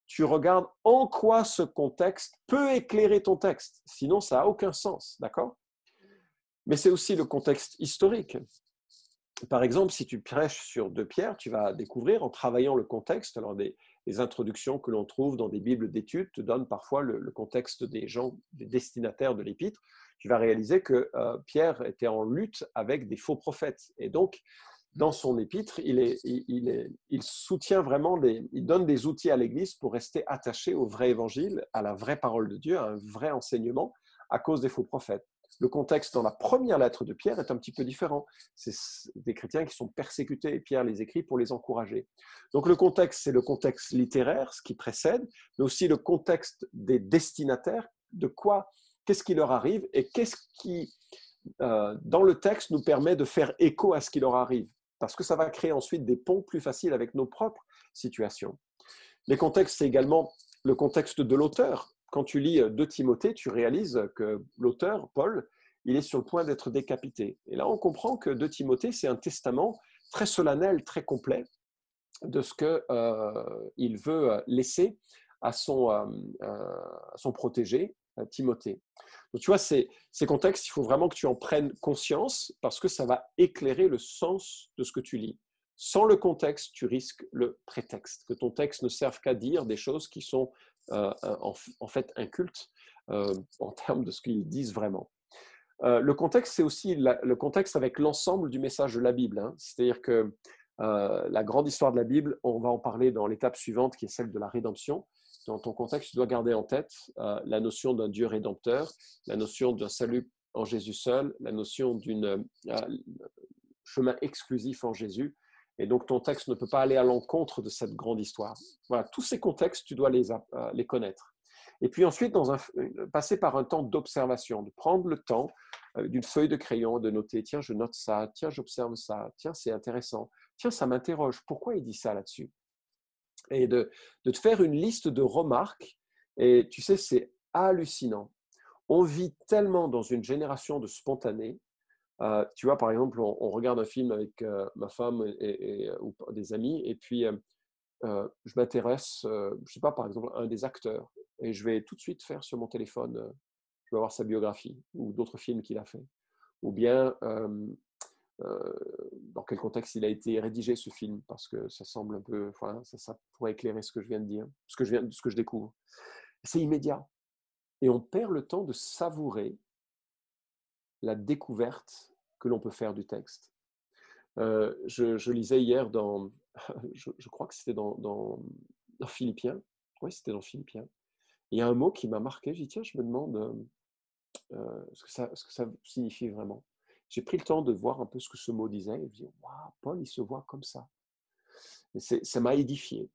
Tu regardes en quoi ce contexte peut éclairer ton texte. Sinon, ça n'a aucun sens, d'accord? Mais c'est aussi le contexte historique. Par exemple, si tu prêches sur 2 Pierre, tu vas découvrir en travaillant le contexte, alors des introductions que l'on trouve dans des bibles d'études te donnent parfois le contexte des gens, des destinataires de l'épître. Tu vas réaliser que Pierre était en lutte avec des faux prophètes. Et donc, dans son épître, il soutient vraiment, il donne des outils à l'Église pour rester attaché au vrai évangile, à la vraie parole de Dieu, à un vrai enseignement à cause des faux prophètes. Le contexte dans la première lettre de Pierre est un petit peu différent. C'est des chrétiens qui sont persécutés et Pierre les écrit pour les encourager. Donc le contexte, c'est le contexte littéraire, ce qui précède, mais aussi le contexte des destinataires, de quoi, qu'est-ce qui leur arrive et qu'est-ce qui, dans le texte, nous permet de faire écho à ce qui leur arrive. Parce que ça va créer ensuite des ponts plus faciles avec nos propres situations. Les contextes, c'est également le contexte de l'auteur. Quand tu lis 2 Timothée, tu réalises que l'auteur, Paul, il est sur le point d'être décapité. Et là, on comprend que 2 Timothée, c'est un testament très solennel, très complet de ce qu'il veut laisser à son protégé, Timothée. Donc, tu vois, ces contextes, il faut vraiment que tu en prennes conscience parce que ça va éclairer le sens de ce que tu lis. Sans le contexte, tu risques le prétexte, que ton texte ne serve qu'à dire des choses qui sont en fait incultes en termes de ce qu'ils disent vraiment. Le contexte, c'est aussi le contexte avec l'ensemble du message de la Bible. Hein. C'est-à-dire que la grande histoire de la Bible, on va en parler dans l'étape suivante qui est celle de la rédemption. Dans ton contexte, tu dois garder en tête la notion d'un Dieu rédempteur, la notion d'un salut en Jésus seul, la notion d'un chemin exclusif en Jésus. Et donc, ton texte ne peut pas aller à l'encontre de cette grande histoire. Voilà, tous ces contextes, tu dois les connaître. Et puis ensuite, passer par un temps d'observation, de prendre le temps d'une feuille de crayon, de noter, tiens, je note ça, tiens, j'observe ça, tiens, c'est intéressant, tiens, ça m'interroge, pourquoi il dit ça là-dessus? Et de te faire une liste de remarques. Et tu sais, c'est hallucinant. On vit tellement dans une génération de spontanés. Tu vois, par exemple, on regarde un film avec ma femme ou des amis, et puis je m'intéresse, je ne sais pas, par exemple, à un des acteurs, et je vais tout de suite faire sur mon téléphone, je vais voir sa biographie ou d'autres films qu'il a fait. Ou bien, dans quel contexte il a été rédigé ce film, parce que ça semble un peu, enfin, ça pourrait éclairer ce que je viens de dire, ce que je découvre. C'est immédiat. Et on perd le temps de savourer la découverte que l'on peut faire du texte. Je lisais hier je crois que c'était dans Philippiens. Oui, c'était dans Philippiens. Il y a un mot qui m'a marqué. J'ai dit, tiens, je me demande ce que ça signifie vraiment. j'ai pris le temps de voir un peu ce que ce mot disait. Et je dis, waouh, Paul, il se voit comme ça. Et ça m'a édifié.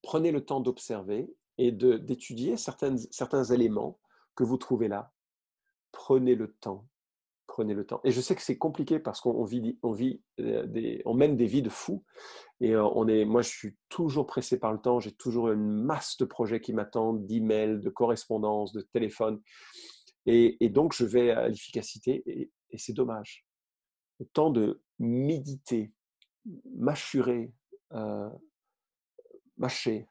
Prenez le temps d'observer et d'étudier certains éléments que vous trouvez là. Prenez le temps. Prenez le temps. Et je sais que c'est compliqué parce qu'on on mène des vies de fous. Et moi, je suis toujours pressé par le temps. J'ai toujours une masse de projets qui m'attendent, d'emails, de correspondances, de téléphones. Et donc, je vais à l'efficacité et c'est dommage. Le temps de méditer, mâchurer, euh, mâcher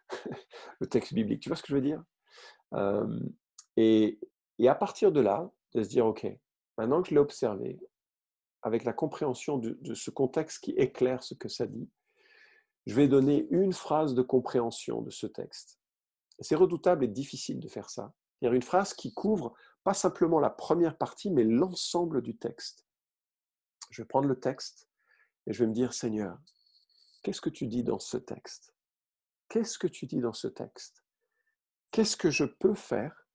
le texte biblique. Tu vois ce que je veux dire? Euh, et, et à partir de là, de se dire, OK, maintenant que je l'ai observé, avec la compréhension de ce contexte qui éclaire ce que ça dit, je vais donner une phrase de compréhension de ce texte. C'est redoutable et difficile de faire ça. C'est-à-dire une phrase qui couvre pas simplement la première partie, mais l'ensemble du texte. Je vais prendre le texte et je vais me dire, Seigneur, qu'est-ce que tu dis dans ce texte? Qu'est-ce que tu dis dans ce texte? Qu'est-ce que je peux faire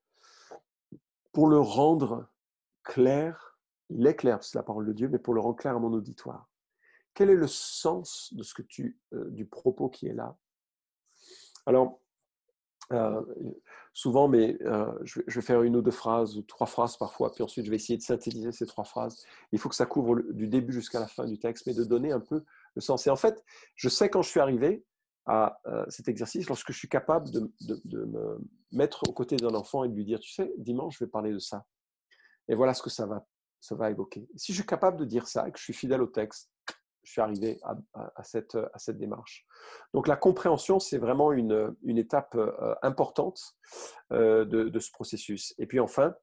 pour le rendre clair? Il est clair, c'est la parole de Dieu, mais pour le rendre clair à mon auditoire. Quel est le sens de du propos qui est là? Alors, souvent, je vais faire une ou deux phrases, ou trois phrases parfois, puis ensuite je vais essayer de synthétiser ces trois phrases. Il faut que ça couvre du début jusqu'à la fin du texte, mais de donner un peu le sens. Et en fait, je sais quand je suis arrivé à cet exercice, lorsque je suis capable de me mettre aux côtés d'un enfant et de lui dire, tu sais, dimanche, je vais parler de ça. Et voilà ce que ça va évoquer. Si je suis capable de dire ça et que je suis fidèle au texte, je suis arrivé à cette démarche. Donc la compréhension, c'est vraiment une étape importante de ce processus. Et puis enfin,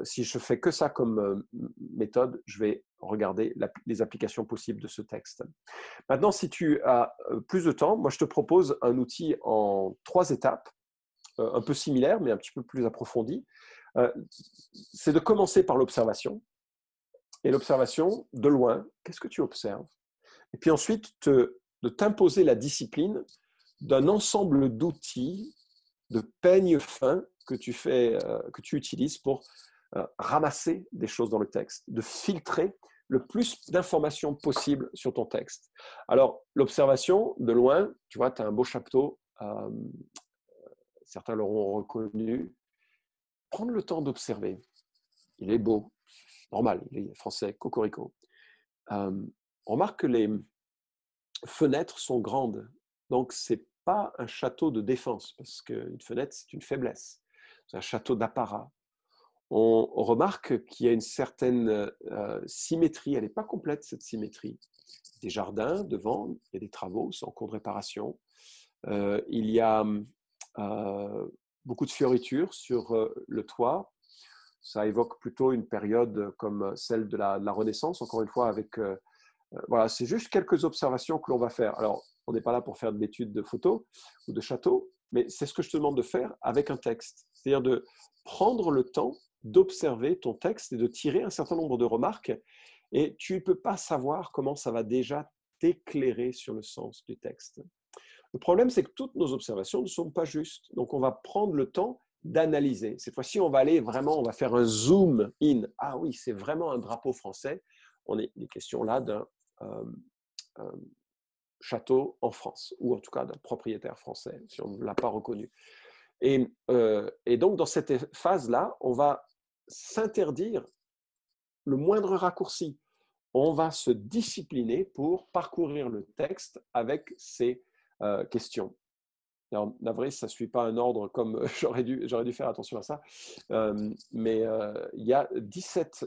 si je fais que ça comme méthode, je vais regarder les applications possibles de ce texte. Maintenant, si tu as plus de temps, moi je te propose un outil en 3 étapes, un peu similaire, mais un petit peu plus approfondi. C'est de commencer par l'observation. Et l'observation, de loin, qu'est-ce que tu observes? Et puis ensuite, de t'imposer la discipline d'un ensemble d'outils, de peignes fins que tu utilises pour ramasser des choses dans le texte, de filtrer le plus d'informations possible sur ton texte. Alors, l'observation, de loin, tu vois, tu as un beau chapiteau, certains l'auront reconnu. Prendre le temps d'observer. Il est beau, normal, il est français, cocorico. On remarque que les fenêtres sont grandes, donc ce n'est pas un château de défense, parce qu'une fenêtre, c'est une faiblesse. C'est un château d'apparat. On remarque qu'il y a une certaine symétrie, elle n'est pas complète cette symétrie. Des jardins devant, il y a des travaux, c'est en cours de réparation. Il y a beaucoup de fioritures sur le toit. Ça évoque plutôt une période comme celle de la Renaissance, encore une fois, avec... voilà, c'est juste quelques observations que l'on va faire. Alors, on n'est pas là pour faire de l'étude de photos ou de châteaux, mais c'est ce que je te demande de faire avec un texte. C'est-à-dire de prendre le temps d'observer ton texte et de tirer un certain nombre de remarques. Et tu ne peux pas savoir comment ça va déjà t'éclairer sur le sens du texte. Le problème, c'est que toutes nos observations ne sont pas justes. Donc, on va prendre le temps d'analyser. Cette fois-ci, on va aller vraiment, on va faire un zoom in. Ah oui, c'est vraiment un drapeau français. Il est question là d'un château en France, ou en tout cas d'un propriétaire français, si on ne l'a pas reconnu. Et donc, dans cette phase-là, on va s'interdire le moindre raccourci. On va se discipliner pour parcourir le texte avec ces questions. Alors, navré, ça ne suit pas un ordre comme j'aurais dû faire attention à ça, mais il y a 17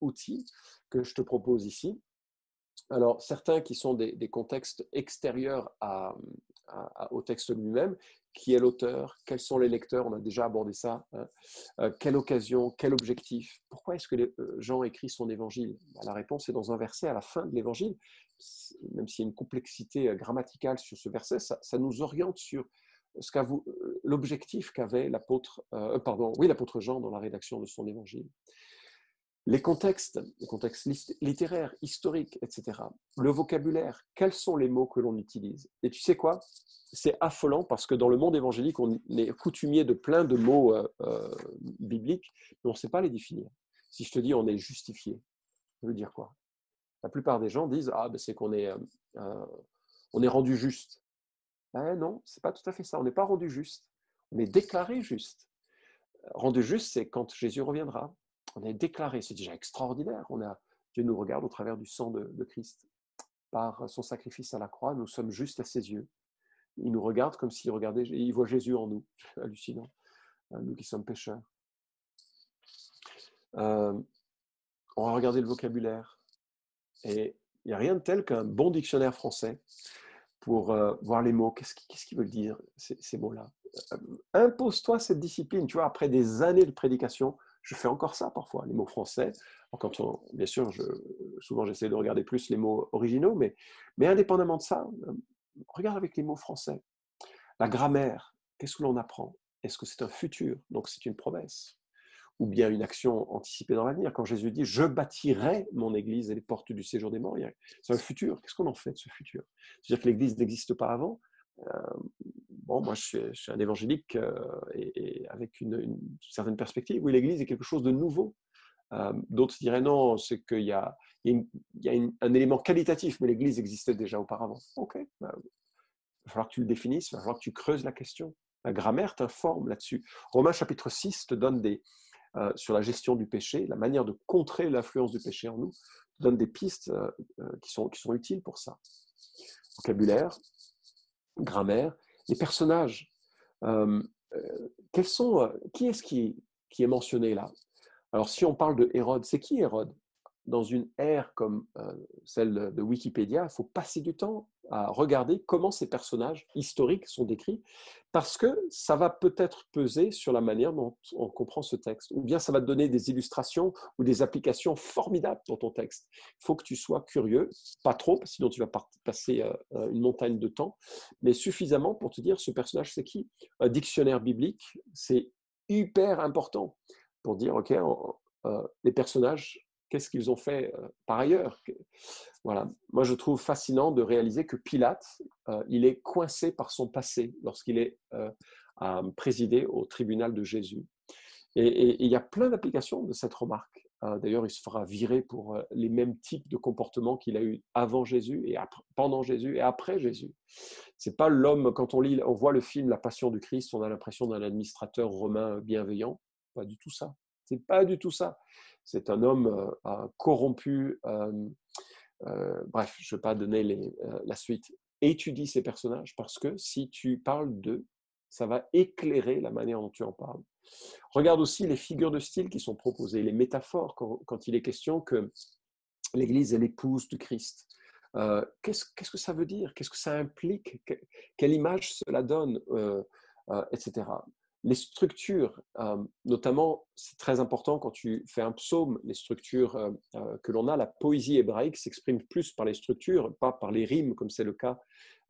outils que je te propose ici. Alors, certains qui sont des contextes extérieurs au texte lui-même. Qui est l'auteur? Quels sont les lecteurs? On a déjà abordé ça. Quelle occasion? Quel objectif? Pourquoi est-ce que Jean écrit son évangile? La réponse est dans un verset à la fin de l'évangile. Même s'il y a une complexité grammaticale sur ce verset, ça nous oriente sur l'objectif qu'avait l'apôtre Jean dans la rédaction de son évangile. les contextes littéraires, historiques, etc. Le vocabulaire, quels sont les mots que l'on utilise? Et tu sais quoi? C'est affolant parce que dans le monde évangélique, on est coutumier de plein de mots bibliques, mais on ne sait pas les définir. Si je te dis on est justifié, ça veut dire quoi? La plupart des gens disent ah ben c'est qu'on est, on est rendu juste. Ben non, c'est pas tout à fait ça. On n'est pas rendu juste. On est déclaré juste. Rendu juste, c'est quand Jésus reviendra. On est déclaré, c'est déjà extraordinaire. Dieu nous regarde au travers du sang de Christ. Par son sacrifice à la croix, nous sommes justes à ses yeux. Il nous regarde comme s'il regardait, il voit Jésus en nous. Hallucinant, nous qui sommes pécheurs. On va regarder le vocabulaire. Et il n'y a rien de tel qu'un bon dictionnaire français pour voir les mots. Qu'est-ce qu'ils veulent dire, ces mots-là? Impose-toi cette discipline. Tu vois, après des années de prédication, je fais encore ça parfois, les mots français. Bien sûr, souvent j'essaie de regarder plus les mots originaux, mais indépendamment de ça, regarde avec les mots français. La grammaire, qu'est-ce que l'on apprend? Est-ce que c'est un futur? Donc c'est une promesse. Ou bien une action anticipée dans l'avenir. Quand Jésus dit « Je bâtirai mon église et les portes du séjour des morts », c'est un futur. Qu'est-ce qu'on en fait de ce futur? C'est-à-dire que l'église n'existe pas avant. Bon, moi, je suis un évangélique et avec une certaine perspective. Oui, l'église est quelque chose de nouveau. D'autres diraient non, c'est qu'il y a, un élément qualitatif, mais l'église existait déjà auparavant. Ok, il va falloir que tu le définisses, il va falloir que tu creuses la question. La grammaire t'informe là-dessus. Romains chapitre 6 te donne sur la gestion du péché, la manière de contrer l'influence du péché en nous, te donne des pistes qui sont utiles pour ça. Vocabulaire, grammaire, les personnages. Qui est-ce qui est mentionné là? Alors, si on parle de Hérode, c'est qui Hérode? Dans une ère comme celle de Wikipédia, il faut passer du temps à regarder comment ces personnages historiques sont décrits, parce que ça va peut-être peser sur la manière dont on comprend ce texte, ou bien ça va te donner des illustrations ou des applications formidables dans ton texte. Il faut que tu sois curieux, pas trop, sinon tu vas passer une montagne de temps, mais suffisamment pour te dire ce personnage c'est qui. Un dictionnaire biblique, c'est hyper important pour dire, ok, les personnages, qu'est-ce qu'ils ont fait par ailleurs? Voilà. Moi, je trouve fascinant de réaliser que Pilate, il est coincé par son passé lorsqu'il est à présider au tribunal de Jésus. Et il y a plein d'applications de cette remarque. D'ailleurs, il se fera virer pour les mêmes types de comportements qu'il a eu avant Jésus et pendant Jésus et après Jésus. C'est pas l'homme, quand on voit le film La Passion du Christ, on a l'impression d'un administrateur romain bienveillant. Pas du tout ça. C'est pas du tout ça. C'est un homme corrompu. Bref, je ne vais pas donner la suite. Étudie ces personnages parce que si tu parles d'eux, ça va éclairer la manière dont tu en parles. Regarde aussi les figures de style qui sont proposées, les métaphores quand il est question que l'Église est l'épouse du Christ. Qu'est-ce que ça veut dire? Qu'est-ce que ça implique? Quelle image cela donne? Etc. Les structures, notamment, c'est très important quand tu fais un psaume, les structures que l'on a, la poésie hébraïque s'exprime plus par les structures, pas par les rimes, comme c'est le cas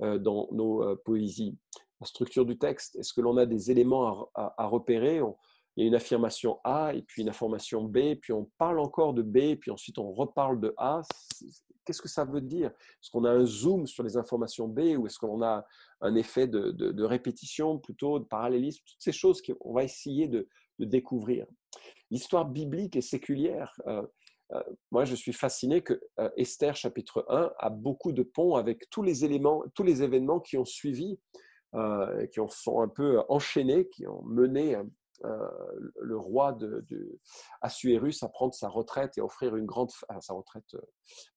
dans nos poésies. La structure du texte, est-ce que l'on a des éléments à repérer? Il y a une affirmation A, et puis une affirmation B, puis on parle encore de B, puis ensuite on reparle de A. Qu'est-ce que ça veut dire? Est-ce qu'on a un zoom sur les informations B, ou est-ce qu'on a un effet de répétition, plutôt de parallélisme? Toutes ces choses qu'on va essayer de découvrir. L'histoire biblique est séculière. Moi, je suis fasciné que Esther, chapitre 1, a beaucoup de ponts avec tous les événements qui ont suivi, qui sont un peu enchaînés, qui ont mené le roi Assuérus à prendre sa retraite et offrir une grande sa retraite,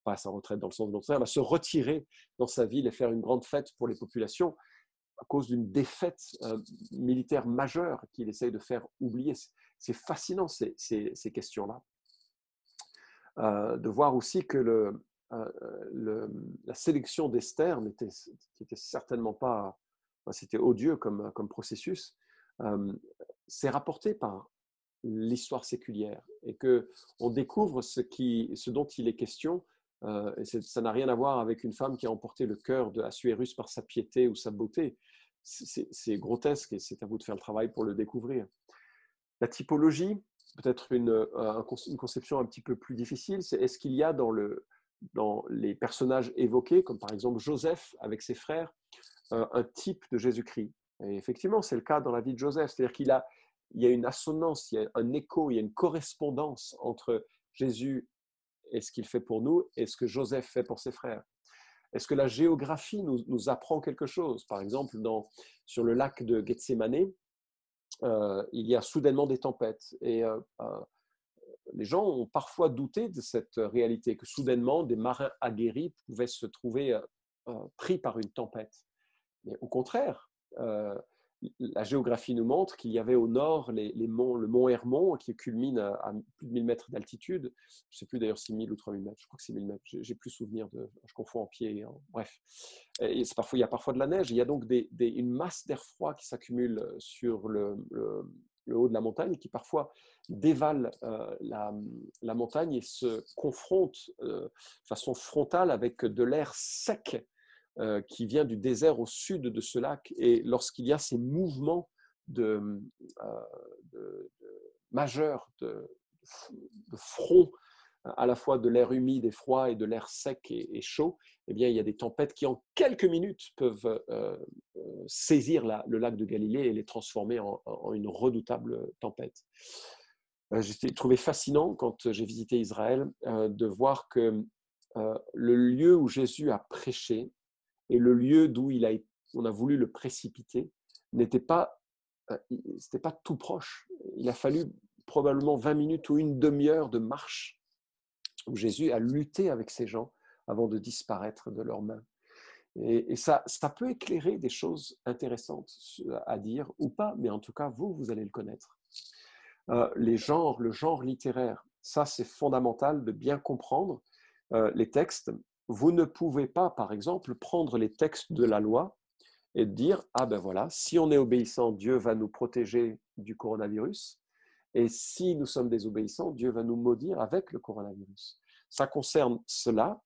pas sa retraite dans le sens de notre terme, à se retirer dans sa ville et faire une grande fête pour les populations à cause d'une défaite militaire majeure qu'il essaye de faire oublier. C'est fascinant ces questions-là. De voir aussi que la sélection d'Esther n'était certainement pas, c'était odieux comme processus, c'est rapporté par l'histoire séculière et qu'on découvre ce dont il est question. Et ça n'a rien à voir avec une femme qui a emporté le cœur de Assuérus par sa piété ou sa beauté. C'est grotesque et c'est à vous de faire le travail pour le découvrir. La typologie, peut-être une conception un petit peu plus difficile, c'est est-ce qu'il y a dans les personnages évoqués, comme par exemple Joseph avec ses frères, un type de Jésus-Christ? Et effectivement, c'est le cas dans la vie de Joseph, c'est-à-dire il y a une assonance, il y a un écho, il y a une correspondance entre Jésus et ce qu'il fait pour nous et ce que Joseph fait pour ses frères. Est-ce que la géographie nous apprend quelque chose? Par exemple, sur le lac de Gethsémané, il y a soudainement des tempêtes. Et les gens ont parfois douté de cette réalité, que soudainement, des marins aguerris pouvaient se trouver pris par une tempête. Mais au contraire, la géographie nous montre qu'il y avait au nord le mont Hermon qui culmine à plus de 1000 mètres d'altitude. Je ne sais plus d'ailleurs si 1000 ou 3000 mètres, je crois que c'est 1000 mètres. J'ai plus souvenir je confonds en pied. Bref, il y a parfois de la neige. Il y a donc une masse d'air froid qui s'accumule sur le haut de la montagne et qui parfois dévale la montagne et se confronte de façon frontale avec de l'air sec qui vient du désert au sud de ce lac. Et lorsqu'il y a ces mouvements majeurs de front, à la fois de l'air humide et froid et de l'air sec et chaud, eh bien, il y a des tempêtes qui, en quelques minutes, peuvent saisir le lac de Galilée et les transformer en une redoutable tempête. J'ai trouvé fascinant, quand j'ai visité Israël, de voir que le lieu où Jésus a prêché et le lieu d'où on a voulu le précipiter c'était pas tout proche. Il a fallu probablement 20 minutes ou une demi-heure de marche où Jésus a lutté avec ces gens avant de disparaître de leurs mains. Et ça peut éclairer des choses intéressantes à dire ou pas, mais en tout cas, vous allez le connaître. Le genre littéraire, ça c'est fondamental de bien comprendre les textes. Vous ne pouvez pas, par exemple, prendre les textes de la loi et dire « Ah ben voilà, si on est obéissant, Dieu va nous protéger du coronavirus, et si nous sommes désobéissants, Dieu va nous maudire avec le coronavirus. » Ça concerne cela,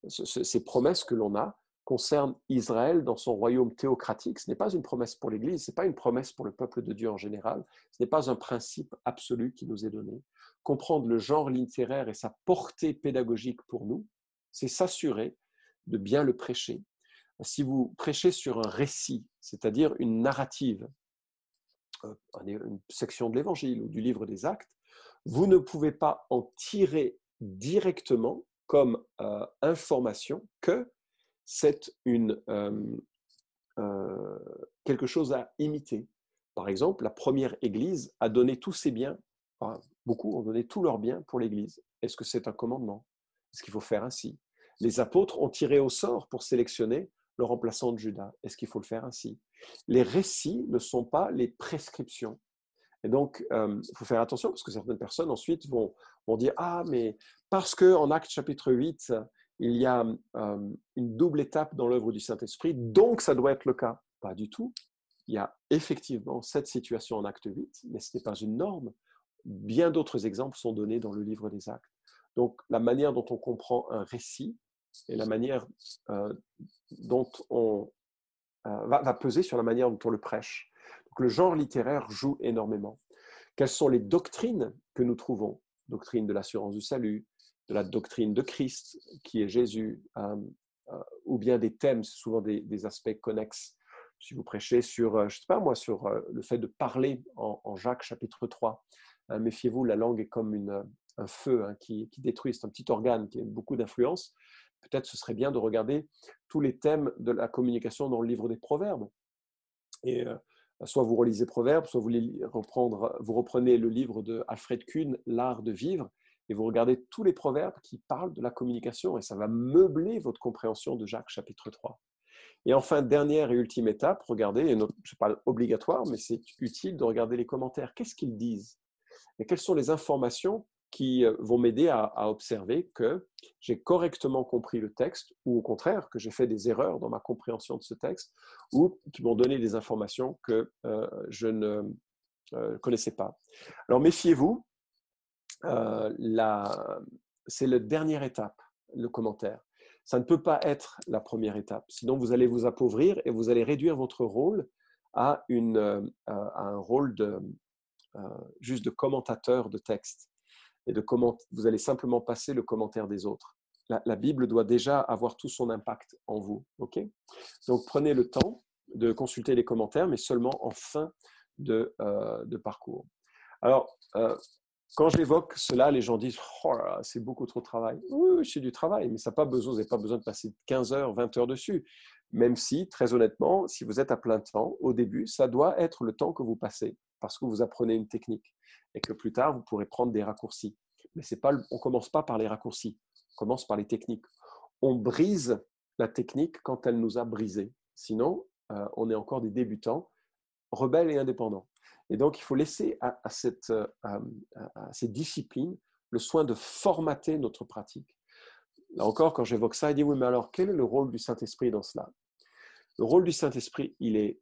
ces promesses que l'on a concernent Israël dans son royaume théocratique. Ce n'est pas une promesse pour l'Église, ce n'est pas une promesse pour le peuple de Dieu en général, ce n'est pas un principe absolu qui nous est donné. Comprendre le genre littéraire et sa portée pédagogique pour nous, c'est s'assurer de bien le prêcher. Si vous prêchez sur un récit, c'est-à-dire une narrative, une section de l'Évangile ou du livre des Actes, vous ne pouvez pas en tirer directement comme information que c'est quelque chose à imiter. Par exemple, la première Église a donné tous ses biens, enfin, beaucoup ont donné tous leurs biens pour l'Église. Est-ce que c'est un commandement? Est-ce qu'il faut faire ainsi? Les apôtres ont tiré au sort pour sélectionner le remplaçant de Judas. Est-ce qu'il faut le faire ainsi? Les récits ne sont pas les prescriptions. Et donc, il faut faire attention parce que certaines personnes ensuite vont dire « Ah, mais parce qu'en Actes chapitre 8, il y a une double étape dans l'œuvre du Saint-Esprit, donc ça doit être le cas. » Pas du tout. Il y a effectivement cette situation en Acte 8, mais ce n'est pas une norme. Bien d'autres exemples sont donnés dans le livre des Actes. Donc, la manière dont on comprend un récit et la manière dont on va peser sur la manière dont on le prêche. Donc, le genre littéraire joue énormément. Quelles sont les doctrines que nous trouvons? Doctrine de l'assurance du salut, de la doctrine de Christ, qui est Jésus, ou bien des thèmes, souvent des aspects connexes. Si vous prêchez sur, je sais pas moi, sur le fait de parler en Jacques chapitre 3, méfiez-vous, la langue est comme un feu qui détruit, c'est un petit organe qui a beaucoup d'influence. Peut-être ce serait bien de regarder tous les thèmes de la communication dans le livre des Proverbes. Et soit vous relisez Proverbes, soit vous reprenez le livre de Alfred Kuhn, L'art de vivre, et vous regardez tous les proverbes qui parlent de la communication, et ça va meubler votre compréhension de Jacques chapitre 3. Et enfin, dernière et ultime étape, regardez, ce n'est pas obligatoire, mais c'est utile de regarder les commentaires. Qu'est-ce qu'ils disent? Et quelles sont les informations qui vont m'aider à observer que j'ai correctement compris le texte ou au contraire que j'ai fait des erreurs dans ma compréhension de ce texte ou qui m'ont donné des informations que je ne connaissais pas. Alors méfiez-vous, c'est la dernière étape, le commentaire. Ça ne peut pas être la première étape, sinon vous allez vous appauvrir et vous allez réduire votre rôle à un rôle juste de commentateur de texte et vous allez simplement passer le commentaire des autres. La Bible doit déjà avoir tout son impact en vous. Ok? Donc, prenez le temps de consulter les commentaires, mais seulement en fin de parcours. Alors, quand j'évoque cela, les gens disent « Oh là là, c'est beaucoup trop de travail. » Oui, c'est du travail, mais ça pas besoin, vous n'avez pas besoin de passer 15 heures, 20 heures dessus. Même si, très honnêtement, si vous êtes à plein temps, au début, ça doit être le temps que vous passez parce que vous apprenez une technique et que plus tard, vous pourrez prendre des raccourcis. Mais on ne commence pas par les raccourcis, on commence par les techniques. On brise la technique quand elle nous a brisés. Sinon, on est encore des débutants, rebelles et indépendants. Et donc, il faut laisser à ces disciplines le soin de formater notre pratique. Là encore, quand j'évoque ça, il dit « Oui, mais alors, quel est le rôle du Saint-Esprit dans cela ?» Le rôle du Saint-Esprit, il est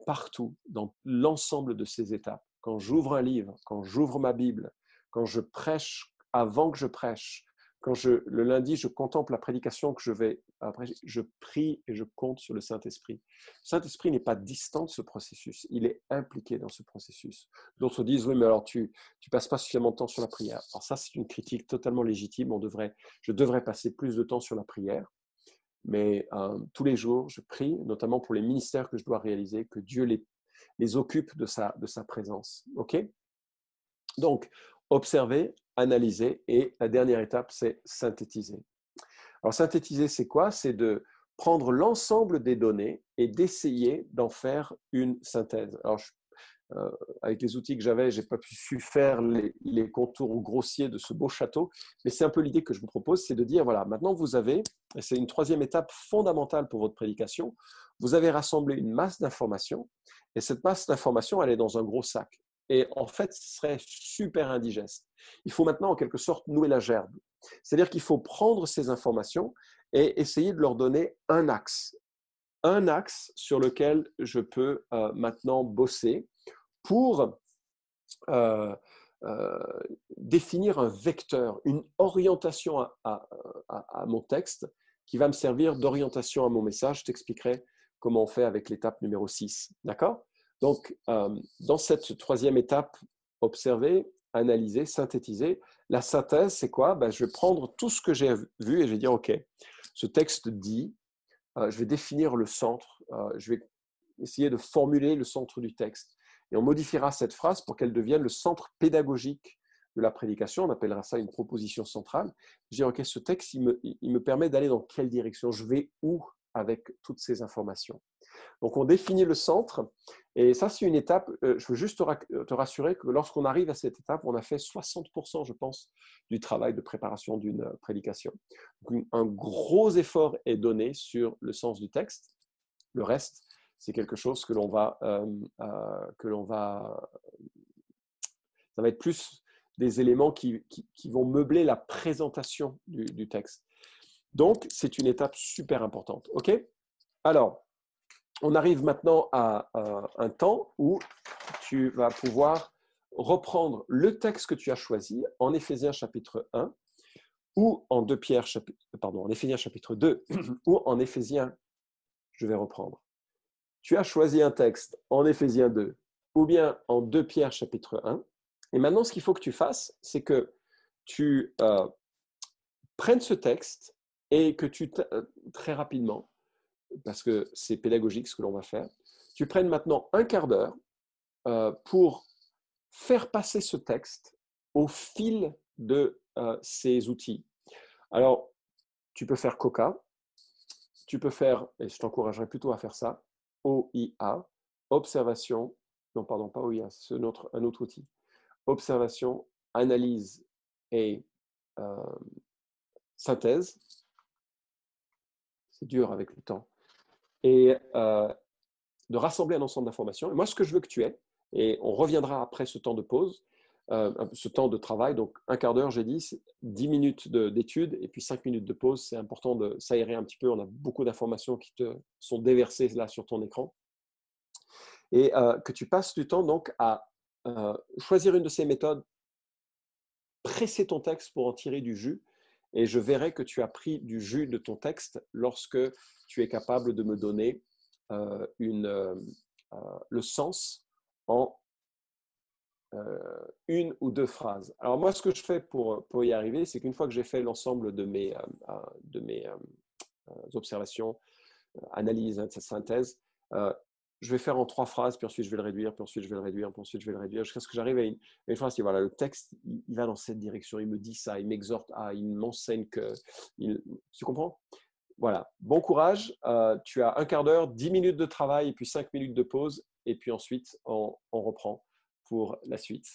partout, dans l'ensemble de ces étapes. Quand j'ouvre un livre, quand j'ouvre ma Bible, quand je prêche, avant que je prêche, quand le lundi, je contemple la prédication que je vais après, je prie et je compte sur le Saint-Esprit. Le Saint-Esprit n'est pas distant de ce processus, il est impliqué dans ce processus. D'autres disent, oui, mais alors tu passes pas suffisamment de temps sur la prière. Alors ça, c'est une critique totalement légitime. Je devrais passer plus de temps sur la prière. Mais tous les jours, je prie, notamment pour les ministères que je dois réaliser, que Dieu les occupe de sa présence. Ok? Donc, observer, analyser, et la dernière étape, c'est synthétiser. Alors, synthétiser, c'est quoi? C'est de prendre l'ensemble des données et d'essayer d'en faire une synthèse. Alors, avec les outils que j'avais, je n'ai pas su faire les contours grossiers de ce beau château, mais c'est un peu l'idée que je vous propose, c'est de dire, voilà, maintenant vous avez, et c'est une troisième étape fondamentale pour votre prédication, vous avez rassemblé une masse d'informations, et cette masse d'informations, elle est dans un gros sac. Et en fait, ce serait super indigeste. Il faut maintenant, en quelque sorte, nouer la gerbe. C'est-à-dire qu'il faut prendre ces informations et essayer de leur donner un axe sur lequel je peux maintenant bosser pour définir un vecteur, une orientation à mon texte qui va me servir d'orientation à mon message. Je t'expliquerai comment on fait avec l'étape numéro 6. D'accord? Donc, dans cette troisième étape, observer, analyser, synthétiser. La synthèse, c'est quoi? Je vais prendre tout ce que j'ai vu et je vais dire, OK, ce texte dit, je vais définir le centre, je vais essayer de formuler le centre du texte. Et on modifiera cette phrase pour qu'elle devienne le centre pédagogique de la prédication. On appellera ça une proposition centrale. Je dis, OK, ce texte, il me permet d'aller dans quelle direction? Je vais où avec toutes ces informations? Donc, on définit le centre. Et ça, c'est une étape. Je veux juste te rassurer que lorsqu'on arrive à cette étape, on a fait 60%, je pense, du travail de préparation d'une prédication. Donc, un gros effort est donné sur le sens du texte. Le reste, c'est quelque chose ça va être plus des éléments qui vont meubler la présentation du texte. Donc, c'est une étape super importante. OK? Alors, on arrive maintenant à un temps où tu vas pouvoir reprendre le texte que tu as choisi en Éphésiens chapitre 1 ou en en Éphésiens chapitre 2 ou en Éphésiens, je vais reprendre. Tu as choisi un texte en Éphésiens 2 ou bien en 2 Pierre chapitre 1. Et maintenant, ce qu'il faut que tu fasses, c'est que tu prennes ce texte et que très rapidement, parce que c'est pédagogique ce que l'on va faire, tu prennes maintenant un quart d'heure pour faire passer ce texte au fil de ces outils. Alors, tu peux faire COCA, tu peux faire, et je t'encouragerais plutôt à faire ça, OIA, observation, non pardon, pas OIA, c'est un autre outil, observation, analyse et synthèse, c'est dur avec le temps, et de rassembler un ensemble d'informations. Et moi, ce que je veux que tu aies, et on reviendra après ce temps de pause, ce temps de travail, donc un quart d'heure, j'ai dit, 10 minutes d'étude et puis 5 minutes de pause. C'est important de s'aérer un petit peu. On a beaucoup d'informations qui te sont déversées là sur ton écran. Et que tu passes du temps donc à choisir une de ces méthodes, presser ton texte pour en tirer du jus. Et je verrai que tu as pris du jus de ton texte lorsque tu es capable de me donner le sens en une ou deux phrases. Alors moi, ce que je fais pour y arriver, c'est qu'une fois que j'ai fait l'ensemble de mes observations, analyses, synthèse, je vais faire en trois phrases, puis ensuite je vais le réduire, puis ensuite je vais le réduire, puis ensuite je vais le réduire, jusqu'à ce que j'arrive à une phrase qui, voilà, le texte, il va dans cette direction, il me dit ça, il m'exhorte à, il m'enseigne que… tu comprends? Voilà, bon courage. Tu as un quart d'heure, 10 minutes de travail et puis 5 minutes de pause. Et puis ensuite, on reprend pour la suite.